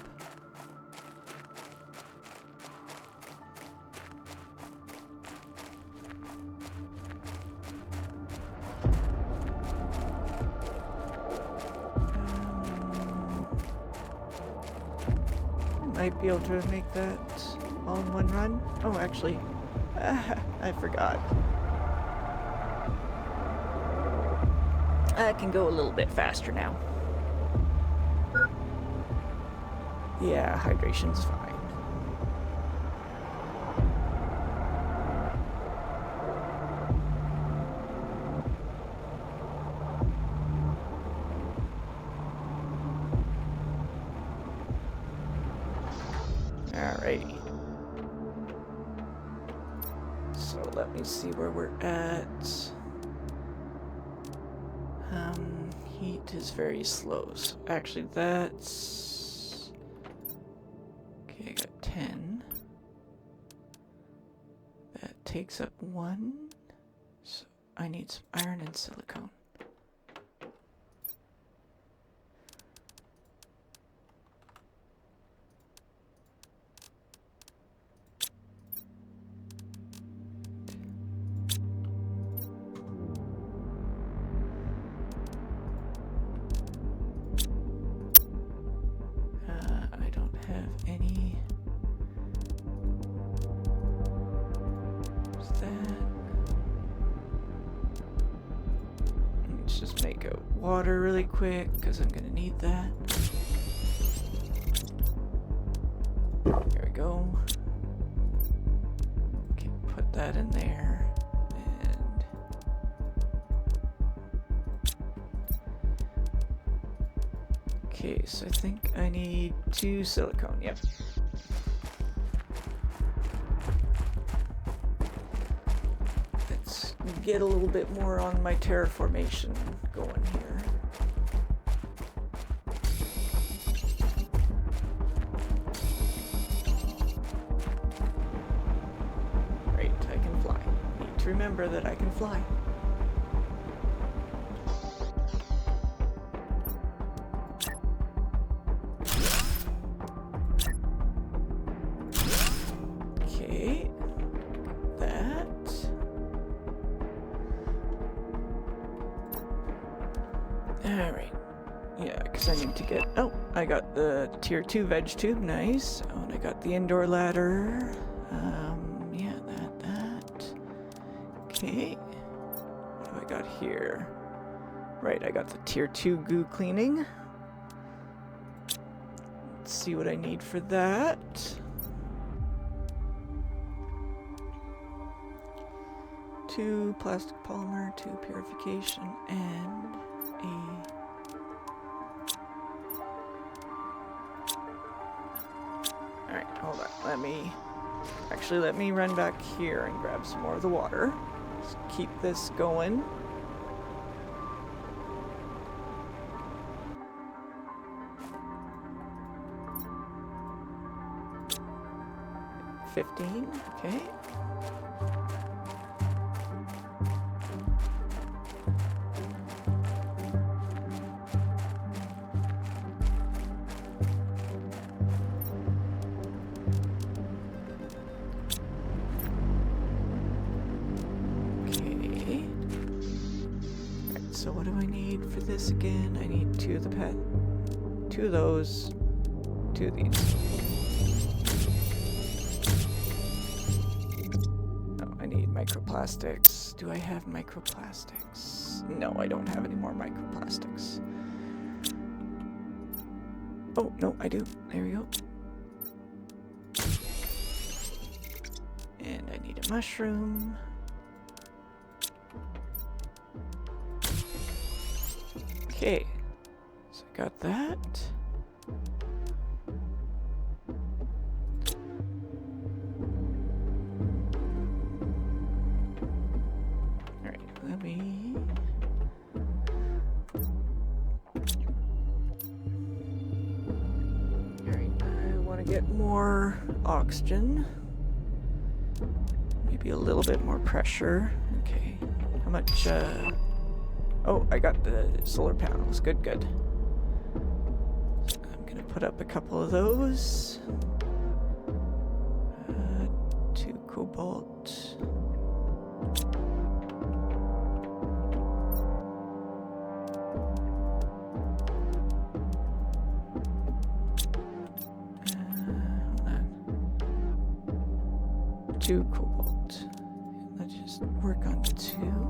Might be able to make that all in one run. Oh, actually, I forgot. I can go a little bit faster now. Yeah, hydration's fine. Alrighty. So let me see where we're at. Heat is very slow. So actually, that's... Okay, I got 10. That takes up 1. So I need some iron and silicone. Just make a water really quick because I'm gonna need that. There we go. Okay, put that in there. And okay, so I think I need 2 silicone. Yep. Get a little bit more on my terraformation going here. Great, I can fly. Need to remember that I can fly. Okay. Alright. Yeah, because I need to get... Oh, I got the tier 2 veg tube. Nice. Oh, and I got the indoor ladder. Yeah, that. Okay. What do I got here? Right, I got the tier 2 goo cleaning. Let's see what I need for that. Two plastic polymer, 2 purification, and Alright, hold on. Let me run back here and grab some more of the water. Let's keep this going. $15, okay. so what do I need for this again? I need 2 of the pet. 2 of those. 2 of these. Oh, I need microplastics. Do I have microplastics? No, I don't have any more microplastics. Oh, no, I do. There we go. And I need a mushroom. Okay, so I got that. Alright, let me... Alright, I want to get more oxygen. Maybe a little bit more pressure. Okay, how much, Oh, I got the solar panels. Good, good. So I'm gonna put up a couple of those. 2 cobalt. Hold on. 2 cobalt. Let's just work on 2.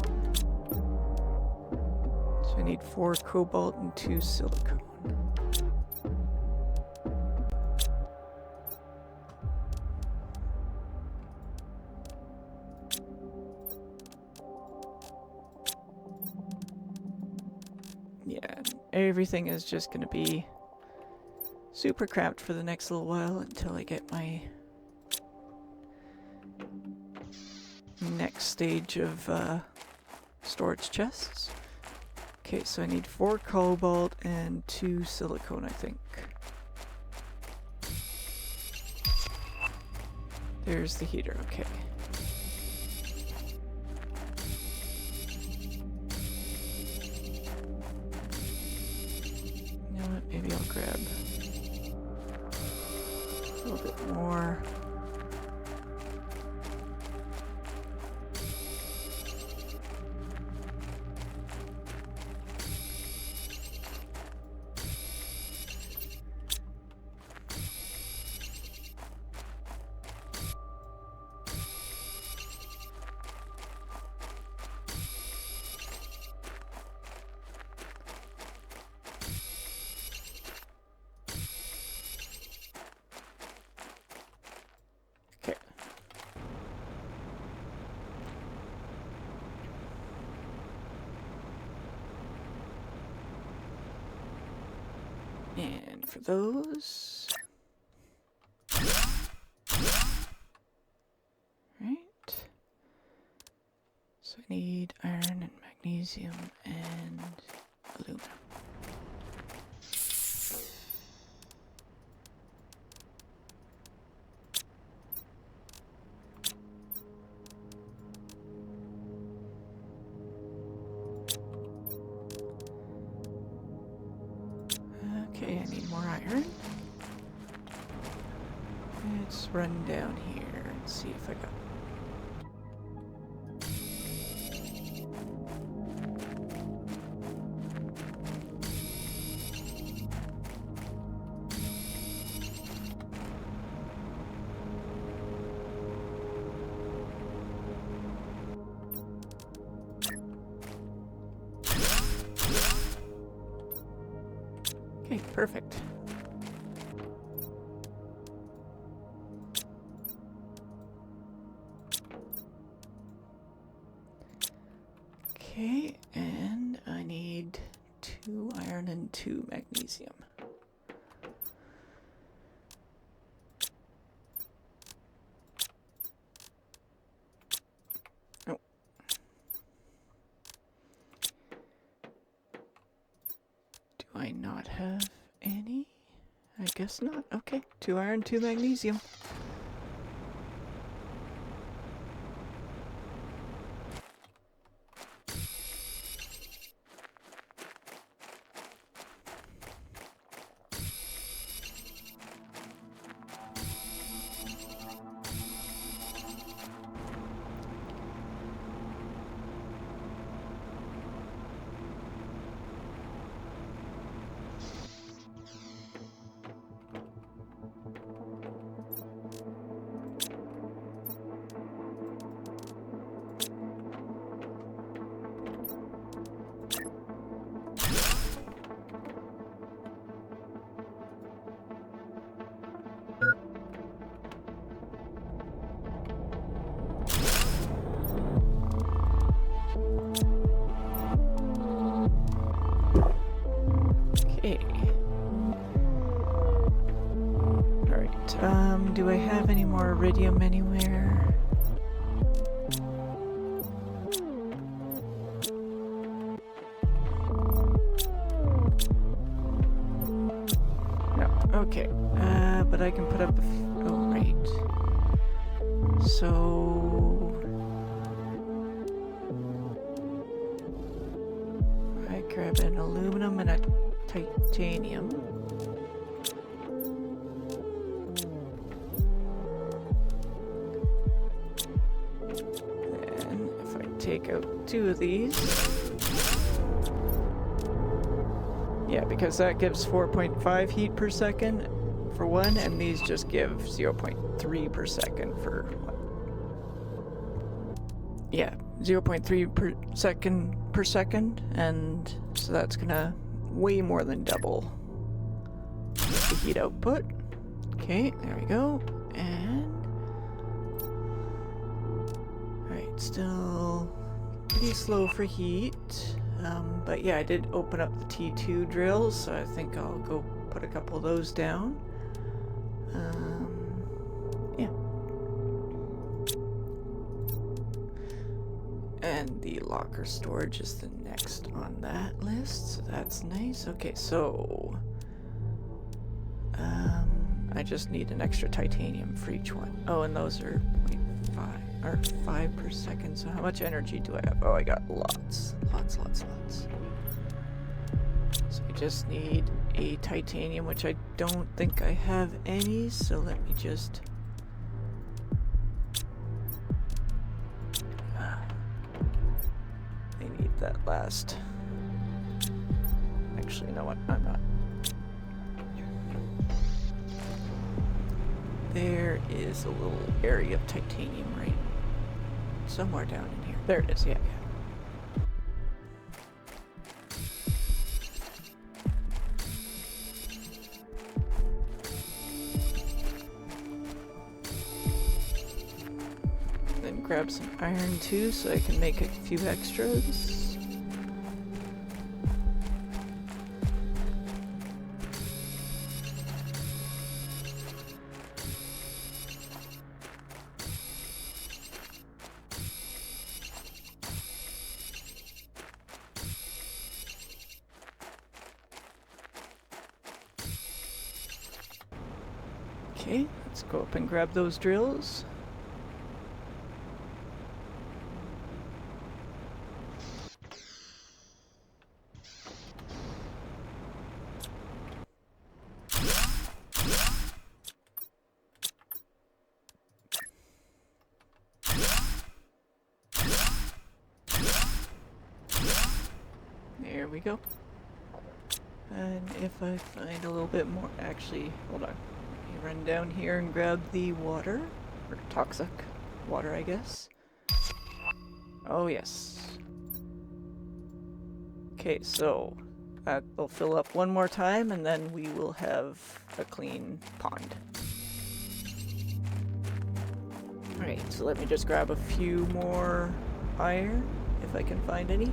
I need 4 cobalt and 2 silicone. Yeah, everything is just going to be super cramped for the next little while until I get my next stage of storage chests. Okay, so I need 4 cobalt and 2 silicone, I think. There's the heater, okay. You know what, maybe I'll grab a little bit more. And for those... Right. So I need iron and magnesium and aluminum. Okay, I need more iron. Let's run down here and see if I got... Okay, perfect. Okay, and I need 2 iron and 2 magnesium. Oh. Do I not have any? I guess not. Okay, 2 iron, 2 magnesium. Do I have any more iridium anywhere? No, okay. But I can put up a oh, right. So... I grab an aluminum and a titanium. Then if I take out 2 of these, yeah, because that gives 4.5 heat per second for one, and these just give 0.3 per second for one. Yeah, 0.3 per second, and so that's gonna way more than double the heat output. Okay, there we go. And alright, still pretty slow for heat. But yeah, I did open up the T2 drills, so I think I'll go put a couple of those down. Yeah. And the locker storage is the next on that list, so that's nice. Okay, so I just need an extra titanium for each one. Oh, and those are 0.5 or 5 per second. So how much energy do I have? Oh, I got lots. So I just need a titanium, which I don't think I have any, so let me just... I need that last. Actually, you know what? I'm not. There is a little area of titanium right somewhere down in here. There it is, yeah. Then grab some iron too, so I can make a few extras. Okay, let's go up and grab those drills. There we go. And if I find a little bit more, actually, hold on. Let me run down here and grab the water, or toxic water, I guess. Oh yes. Okay, so that will fill up one more time, and then we will have a clean pond. Alright, so let me just grab a few more iron, if I can find any.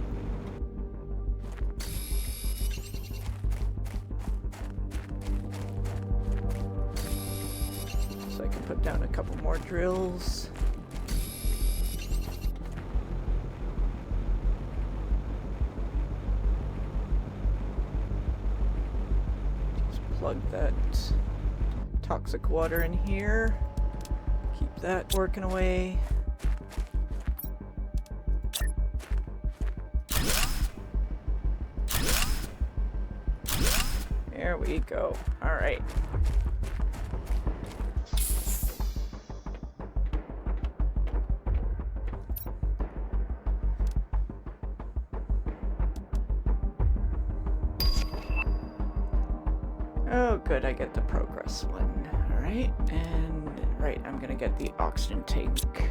So I can put down a couple more drills. Plug that toxic water in here. Keep that working away. There we go. All right. Oh, good, I get the progress one. Alright, and right, I'm gonna get the oxygen tank.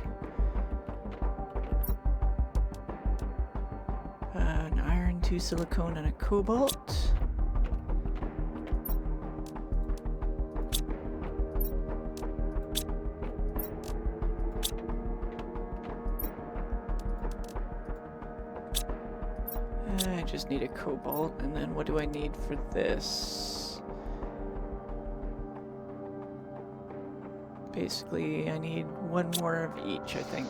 An iron, 2 silicone, and a cobalt. I just need a cobalt, and then what do I need for this? basically I need one more of each, I think.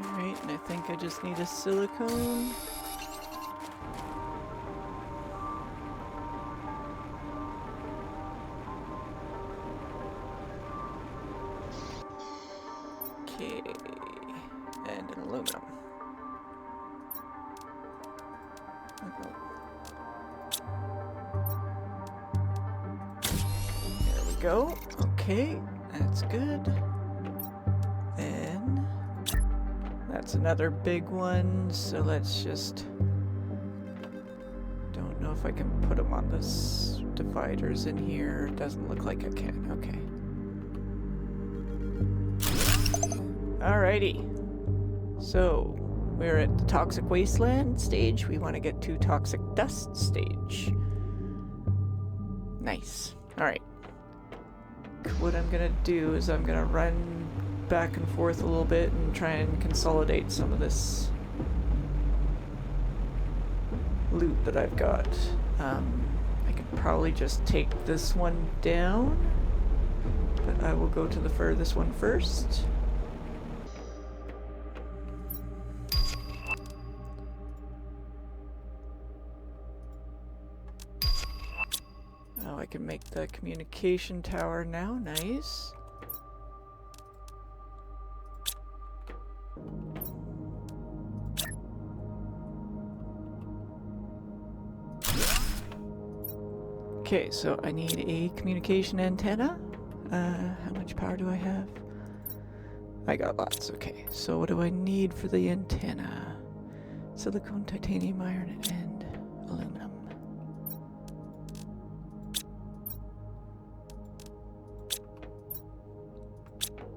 Alright, and I think I just need a silicone. Okay, and an aluminum. There we go. Okay, that's good. Then that's another big one, so let's just... Don't know if I can put them on this dividers in here. Doesn't look like I can. Okay. Alrighty. So, we're at the toxic wasteland stage. We want to get to toxic dust stage. Nice. Alright. What I'm gonna do is I'm gonna run back and forth a little bit and try and consolidate some of this loot that I've got. I could probably just take this one down, but I will go to the furthest one first. Oh, I can make the communication tower now. Nice. Okay, so I need a communication antenna. How much power do I have? I got lots. Okay, so what do I need for the antenna? Silicone, titanium, iron, and aluminum.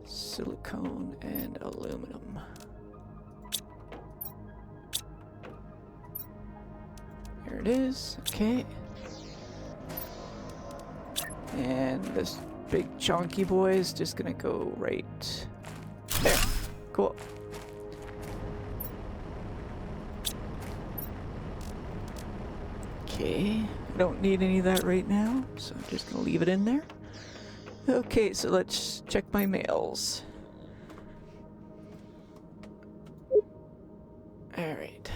Silicone and aluminum. Here it is. Okay. And this big chunky boy is just gonna go right there. Cool. Okay, I don't need any of that right now, so I'm just gonna leave it in there. Okay, so let's check my mails. Alright,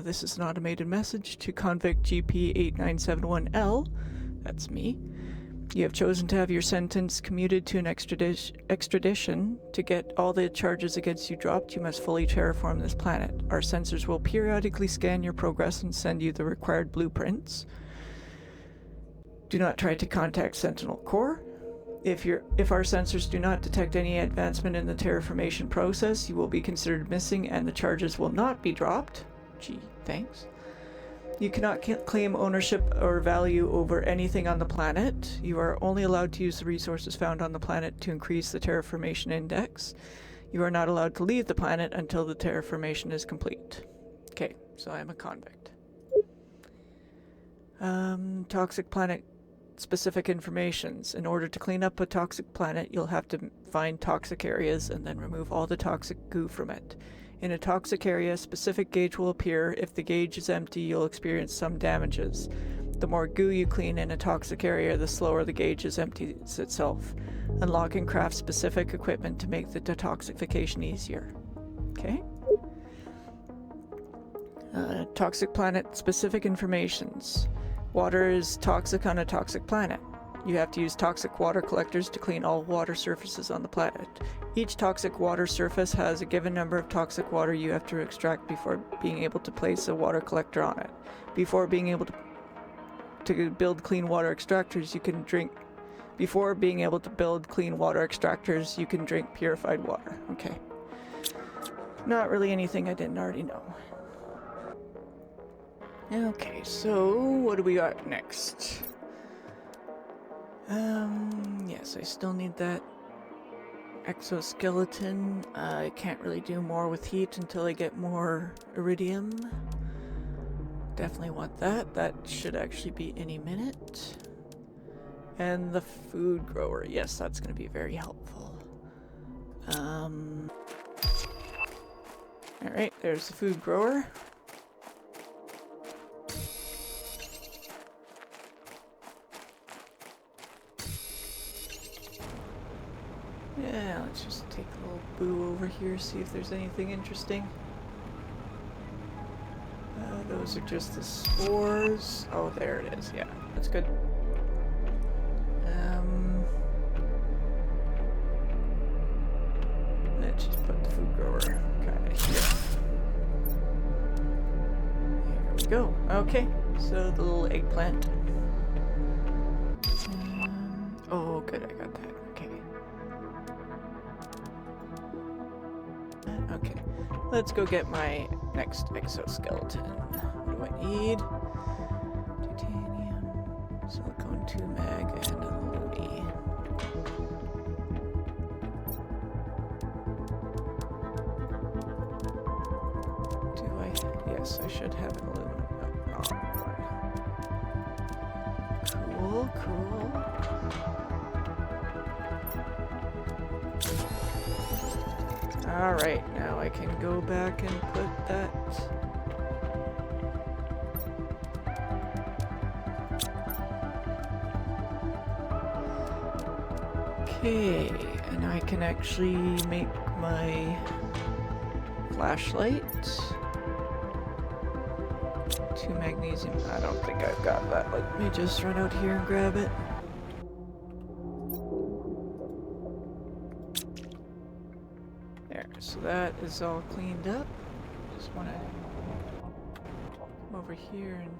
this is an automated message to convict GP8971L. That's me. You have chosen to have your sentence commuted to an extradition. To get all the charges against you dropped, you must fully terraform this planet. Our sensors will periodically scan your progress and send you the required blueprints. Do not try to contact Sentinel Core. If our sensors do not detect any advancement in the terraformation process, you will be considered missing and the charges will not be dropped. Gee, thanks. You cannot claim ownership or value over anything on the planet. You are only allowed to use the resources found on the planet to increase the terraformation index. You are not allowed to leave the planet until the terraformation is complete. Okay, so I am a convict. Toxic planet specific informations. In order to clean up a toxic planet, you'll have to find toxic areas and then remove all the toxic goo from it. In a toxic area, a specific gauge will appear. If the gauge is empty, you'll experience some damages. The more goo you clean in a toxic area, the slower the gauge empties itself. Unlock and craft specific equipment to make the detoxification easier. Okay? Toxic planet specific informations. Water is toxic on a toxic planet. You have to use toxic water collectors to clean all water surfaces on the planet. Each toxic water surface has a given number of toxic water you have to extract before being able to place a water collector on it. Before being able to build clean water extractors, you can drink... Before being able to build clean water extractors, you can drink purified water. Okay. Not really anything I didn't already know. Okay, so what do we got next? Yes, I still need that exoskeleton. I can't really do more with heat until I get more iridium. Definitely want that. That should actually be any minute. And the food grower. Yes, that's going to be very helpful. Alright, there's the food grower. Yeah, let's just take a little boo over here, see if there's anything interesting. Those are just the spores. Oh, there it is. Yeah, that's good. Let's just put the food grower kind of here. Here we go. Okay, so the little eggplant. Oh, good, I got that. Okay. Okay, let's go get my next exoskeleton. What do I need? Titanium, silicone 2 mag, and a loony. Do I? Yes, I should have an aluminum. No, cool, cool. Alright, now I can go back and put that. Okay, and I can actually make my flashlight. 2 magnesium. I don't think I've got that. Let me just run out here and grab it. There, so that is all cleaned up. Just want to come over here and...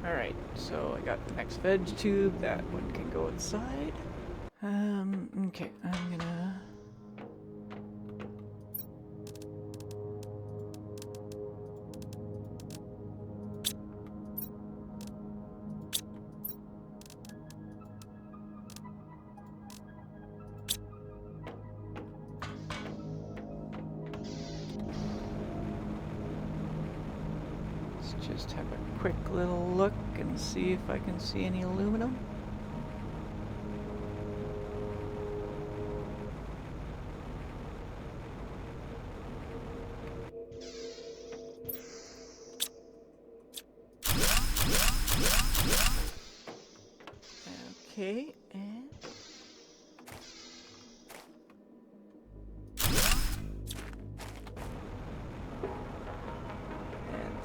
Alright, so I got the next veg tube. That one can go inside. Okay, I'm gonna... just have a quick little look and see if I can see any aluminum. Okay, and...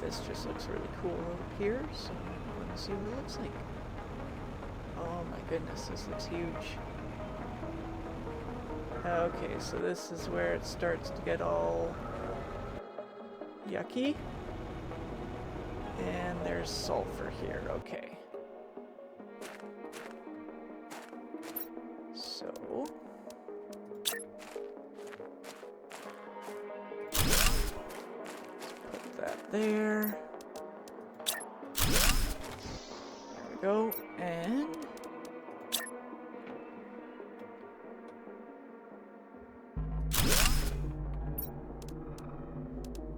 this just looks really cool over here, so I want to see what it looks like. Oh my goodness, this looks huge. Okay, so this is where it starts to get all yucky. And there's sulfur here, okay. So... put that there. There we go, and...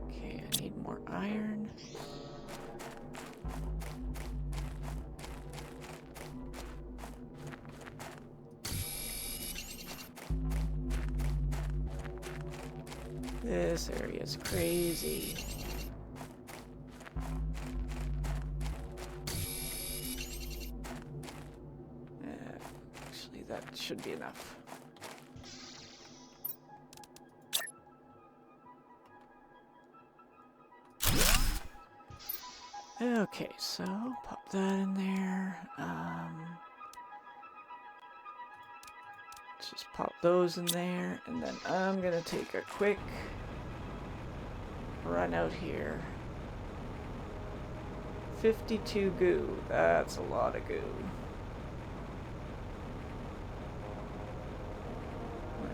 okay, I need more iron. This area is crazy. Actually, that should be enough. Okay, so pop that in there. Just pop those in there, and then I'm gonna take a quick run out here. 52 goo. That's a lot of goo.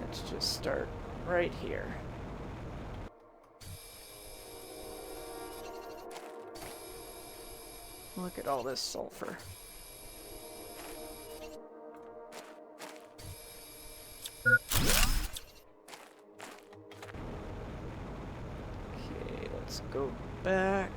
Let's just start right here. Look at all this sulfur. Okay, let's go back.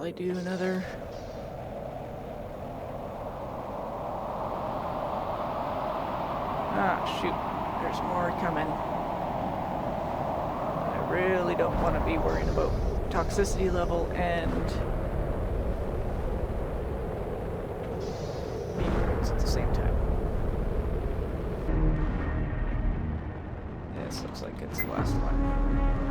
probably do another. Ah, shoot. There's more coming. I really don't want to be worried about toxicity level and meat at the same time. This looks like it's the last one.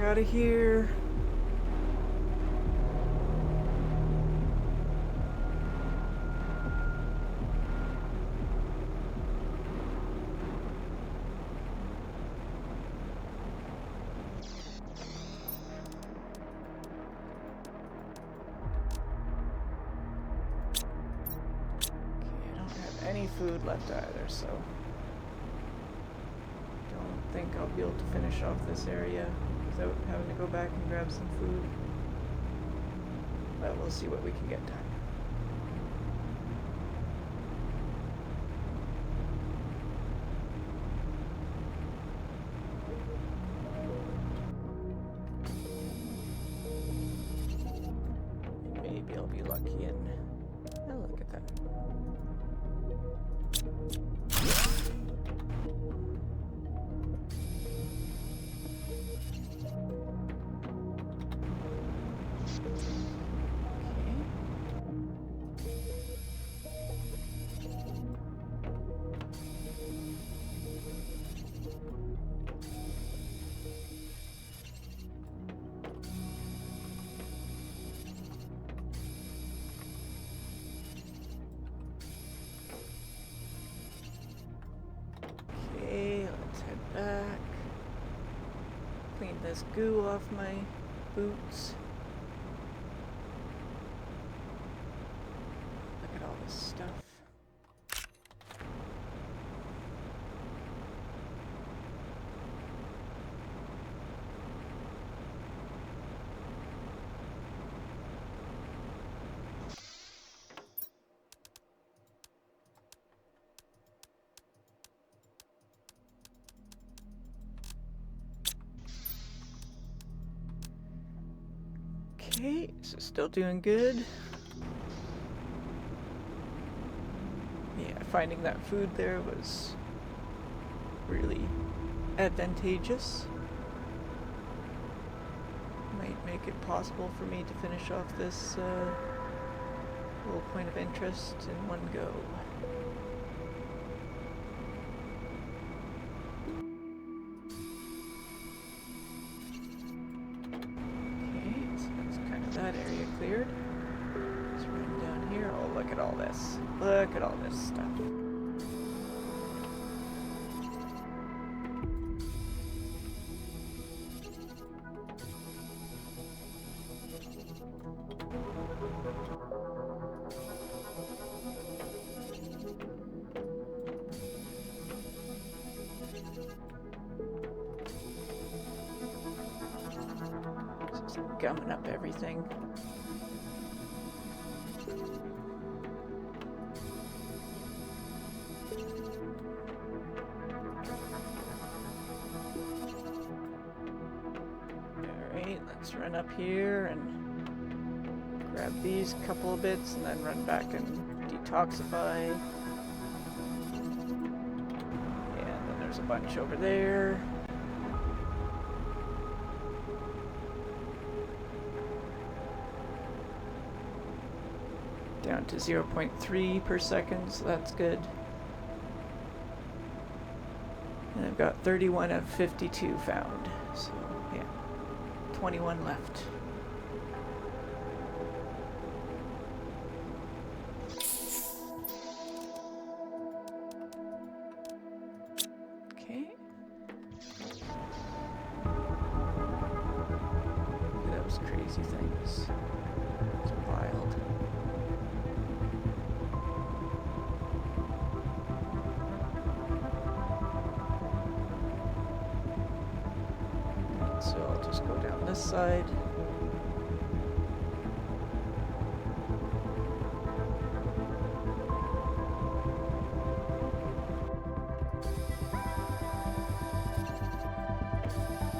Out of here. Okay, I don't have any food left either, so don't think I'll be able to finish off this area without having to go back and grab some food. But we'll see what we can get done. Maybe I'll be lucky and... Oh, look at that. Back. Clean this goo off my boots. Look at all this stuff. Okay, so still doing good. Yeah, finding that food there was really advantageous. Might make it possible for me to finish off this little point of interest in one go. That area cleared. Let's run down here. Oh, look at all this. Look at all this stuff. Gumming up everything. Alright, let's run up here and grab these couple of bits and then run back and detoxify. Yeah, and then there's a bunch over there. down to 0.3 per second, so that's good. And I've got 31 of 52 found, so yeah, 21 left. Okay. Look at those crazy things. It's wild. So I'll just go down this side.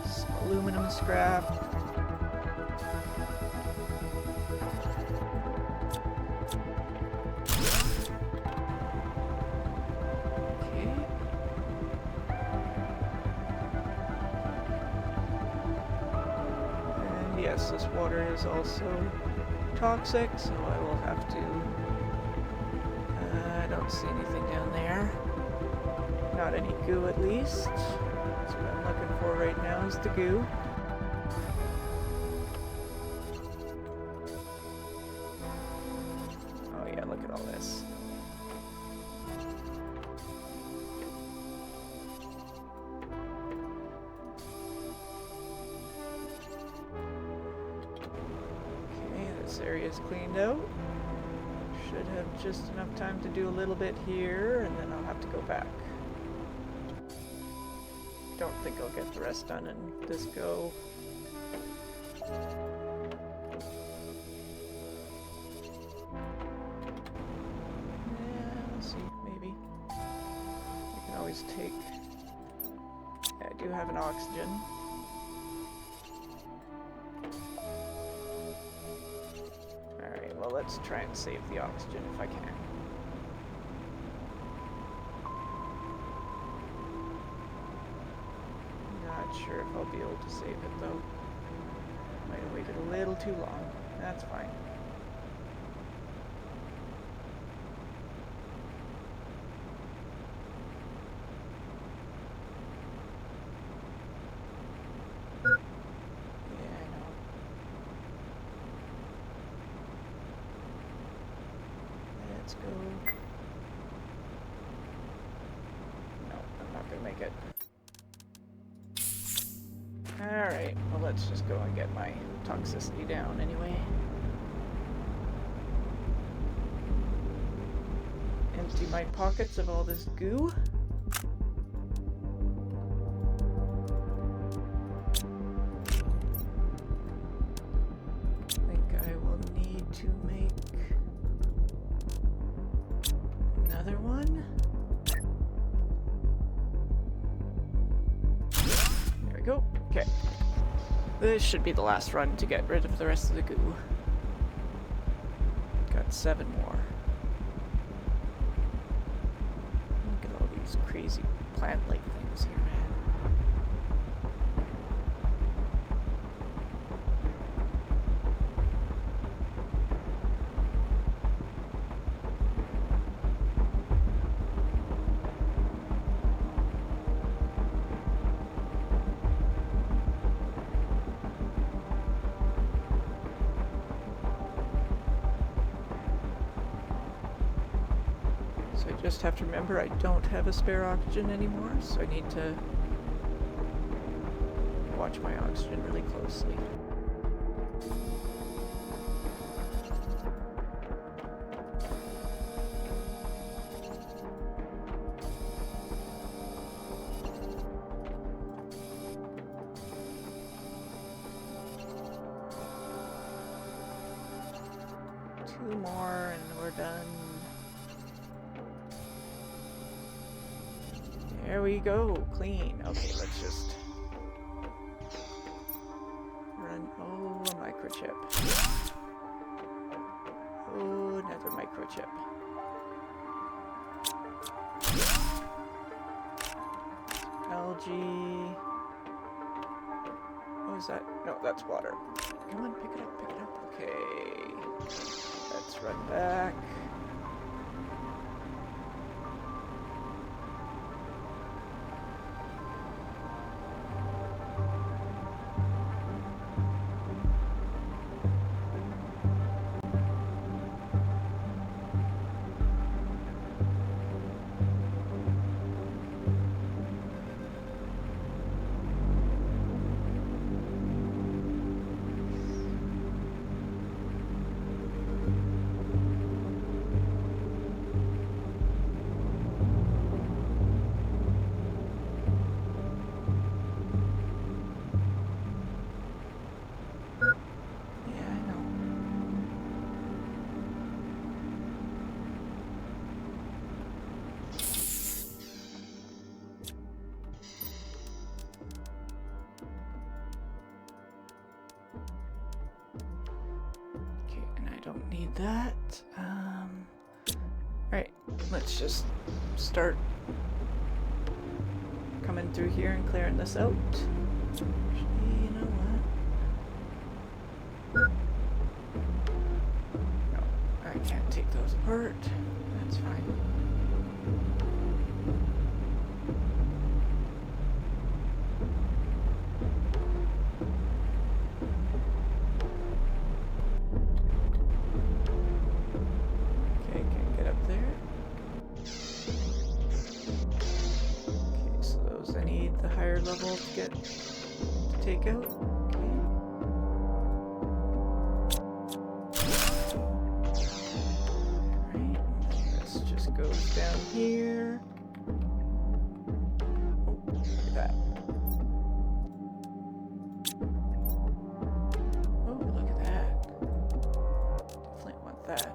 Some aluminum scrap. Yes, this water is also toxic, so I will have to... I don't see anything down there. Not any goo, at least. That's what I'm looking for right now, is the goo. Oh yeah, look at all this. This area is cleaned out. Should have just enough time to do a little bit here, and then I'll have to go back. Don't think I'll get the rest done in this go. Yeah, we'll see, maybe. I can always take... Yeah, I do have an oxygen. Well, let's try and save the oxygen if I can. Not sure if I'll be able to save it though. Might have waited a little too long. That's fine. Let's go. No, I'm not gonna make it. Alright, well let's just go and get my toxicity down anyway. Empty my pockets of all this goo. I think I will need to make another one. There we go. Okay. This should be the last run to get rid of the rest of the goo. Got 7 more. Look at all these crazy plant-like things here, man. So I just have to remember I don't have a spare oxygen anymore, so I need to watch my oxygen really closely. Two more and we're done. There we go, clean. Okay, let's just run. Oh, a microchip. Oh, another microchip. Algae. Oh, is that? No, that's water. Come on, pick it up, pick it up. Okay. let's run back. Don't need that. Alright, let's just start coming through here and clearing this out. Actually, you know what? No, I can't take those apart. That's fine. Level to get to take out. Okay. Alright, this just goes down here. Oh, look at that. Oh, look at that. Definitely want that.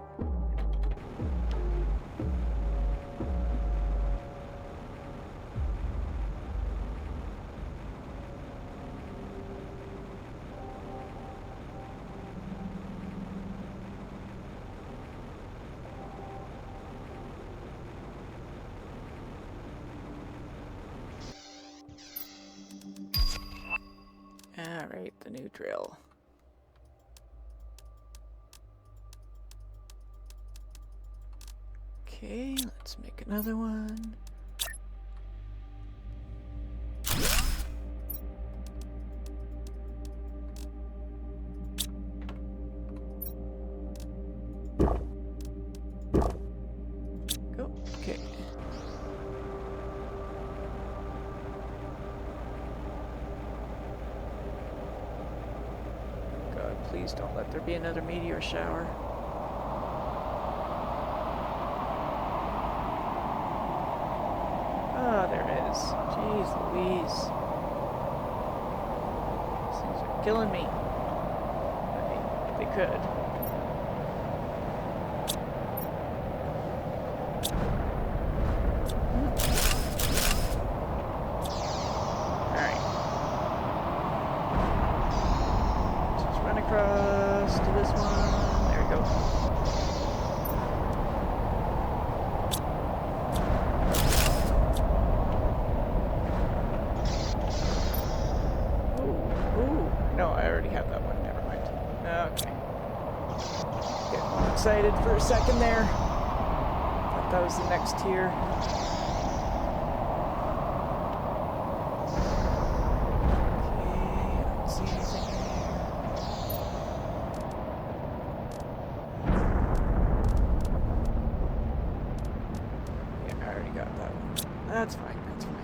Alright, the new drill. Okay, let's make another one. Go, okay. Please don't let there be another meteor shower. Ah, there it is. Jeez Louise. These things are killing me. I mean, they could. Across to this one. There we go. Ooh. No, I already have that one. Never mind. Okay. Getting all excited for a second there. Thought that was the next tier. Okay, I don't see anything. That's fine, that's fine.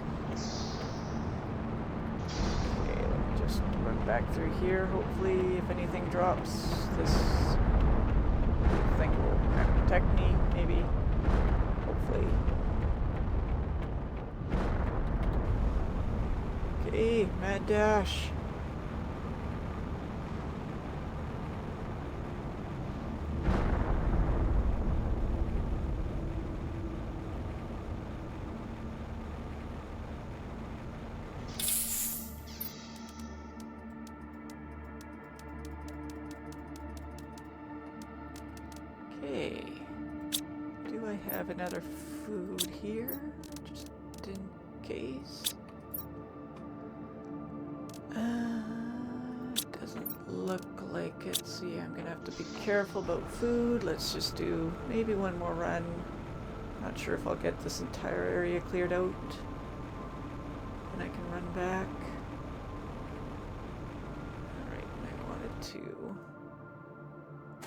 Okay, let me just run back through here. Hopefully, if anything drops, this thing will kind of protect me, maybe. Hopefully. Okay, mad dash. Okay, do I have another food here, just in case? It Doesn't look like it, so yeah, I'm gonna have to be careful about food. Let's just do maybe one more run. Not sure if I'll get this entire area cleared out. And I can run back. Alright, I wanted to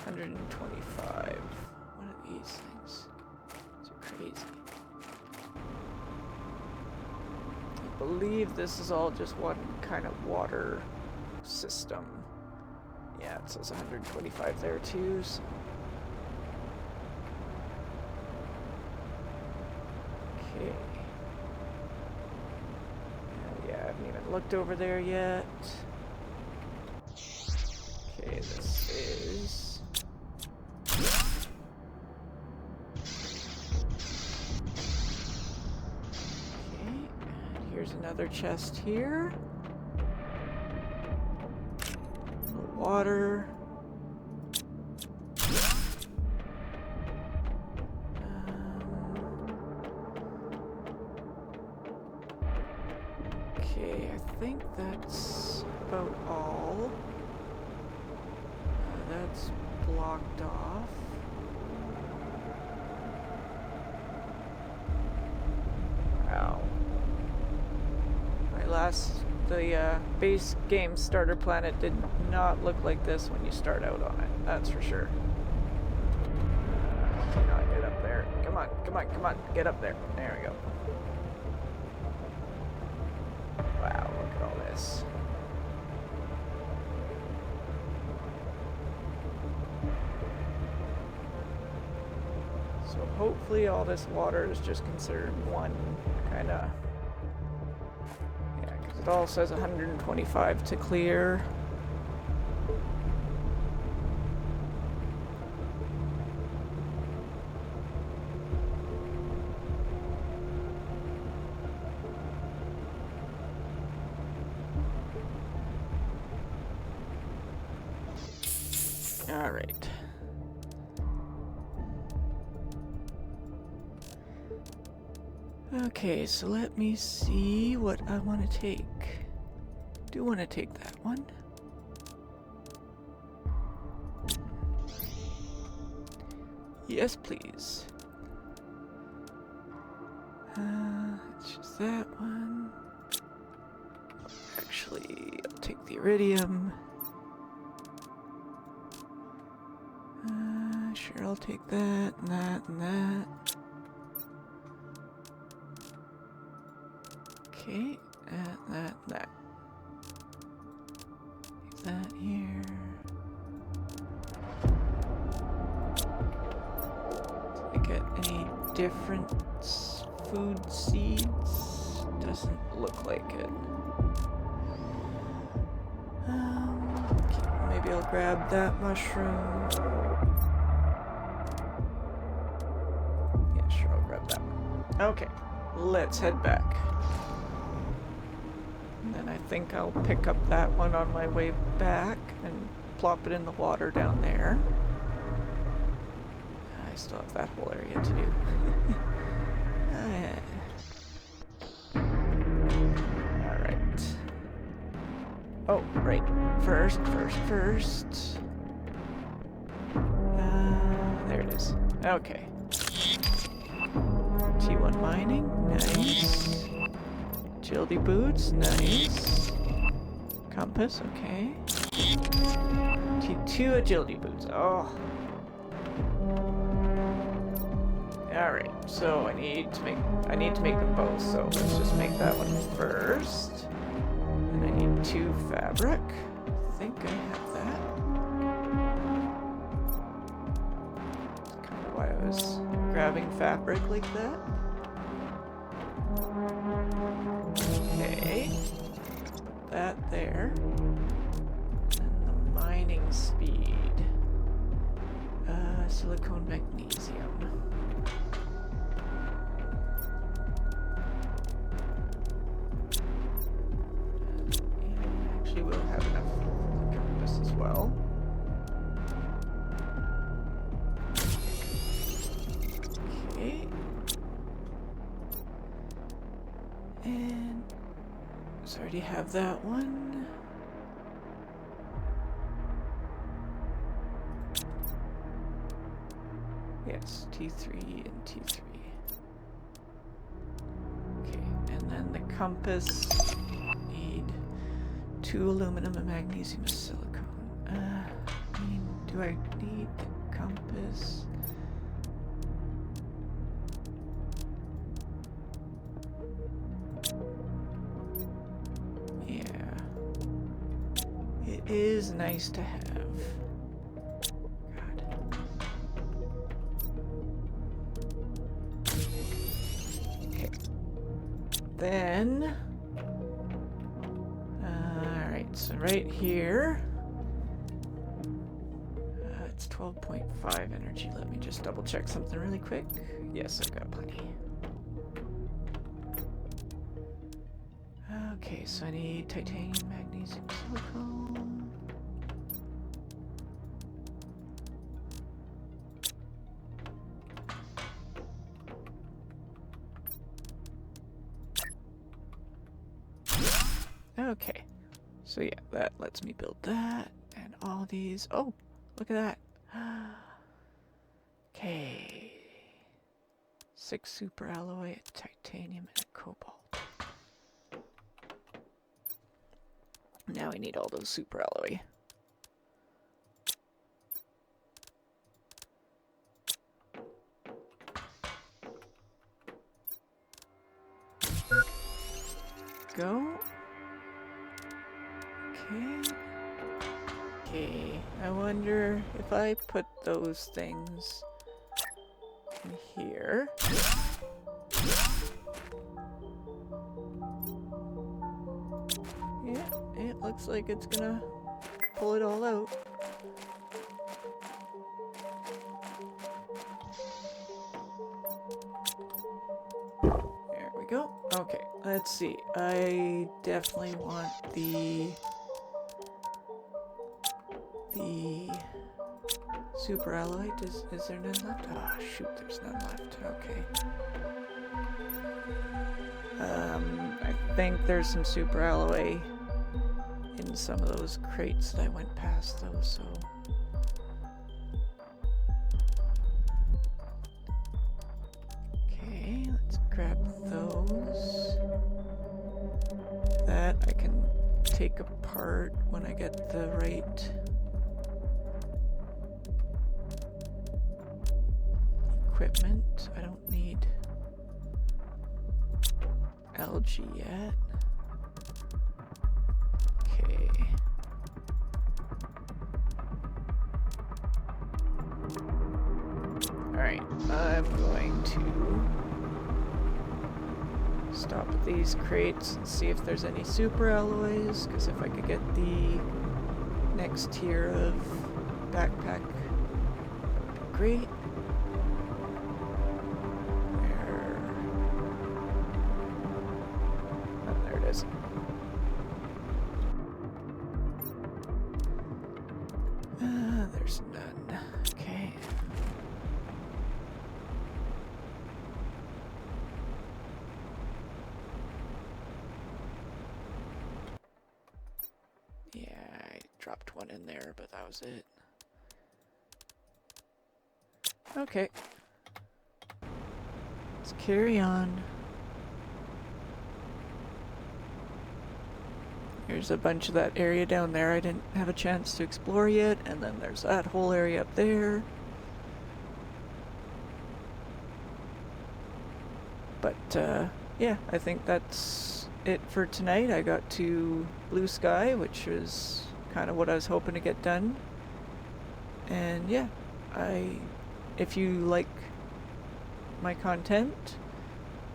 125. What are these things? These are crazy. I believe this is all just one kind of water system. Yeah, it says 125 there too, so. Okay. Yeah, I haven't even looked over there yet. Okay, this is... Okay, and here's another chest here. Water. Okay, I think that's about all. That's blocked off. Wow. The base game starter planet did not look like this when you start out on it, that's for sure. Cannot get up there. Come on, come on, come on, get up there. There we go. Wow, look at all this. So hopefully all this water is just considered one kind of... It all says 125 to clear. All right. Okay, so let me see what I want to take. Do want to take that one. Yes, please. It's just that one. Actually, I'll take the iridium. Sure, I'll take that and that and that. Okay, that. Take that here. Did I get any different food seeds? Doesn't look like it. Okay, maybe I'll grab that mushroom. Yeah, sure, I'll grab that one. Okay, let's head back. And then I think I'll pick up that one on my way back and plop it in the water down there. I still have that whole area to do. Alright. Oh, right. First. There it is. Okay. T1 mining. Nice. Agility boots, nice. Compass, okay. T2 agility boots, oh. Alright, so I need to make them both, so let's just make that one first. And I need 2 fabric. I think I have that. That's kind of why I was grabbing fabric like that. Okay, put that there. And the mining speed. Silicone magnesium. And actually we'll have enough for the compass as well. Okay. And so I already have that one. Yes, T3 and T3. Okay, and then the compass. Need 2 aluminum and magnesium and silicone. Do I need the compass? Yeah. It is nice to have. God. Okay. Then... Alright, so right here... it's 12.5 energy. Let me just double check something really quick. Yes, I've got plenty. Okay, so I need titanium, magnesium, silicone. Okay, so yeah, that lets me build that and all these. Oh, look at that. Okay. 6 super alloy, a titanium, and a cobalt. Now we need all those super alloy. Go. Okay. Okay, I wonder if I put those things in here. Yeah, it looks like it's gonna pull it all out. There we go. Okay, let's see. I definitely want the super alloy. Is there none left? Ah, shoot, there's none left. Okay. I think there's some super alloy in some of those crates that I went past though, so... Okay, let's grab those. That I can take apart when I get the right equipment. I don't need algae yet. Okay. Alright, I'm going to stop at these crates and see if there's any super alloys, because if I could get the next tier of backpack, that'd be great. There it is. There's none. Okay. Yeah, I dropped one in there, but that was it. Okay. Let's carry on. There's a bunch of that area down there I didn't have a chance to explore yet, and then there's that whole area up there. But, yeah, I think that's it for tonight. I got to Blue Sky, which was kind of what I was hoping to get done. And yeah, if you like my content,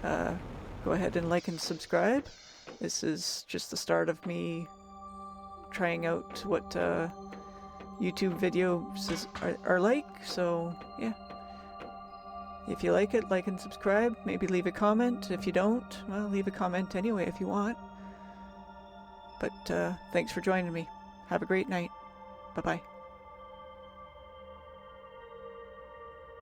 go ahead and like and subscribe. This is just the start of me trying out what YouTube videos are like, so yeah. If you like it, like and subscribe. Maybe leave a comment. If you don't, well, leave a comment anyway if you want. But thanks for joining me. Have a great night. Bye-bye.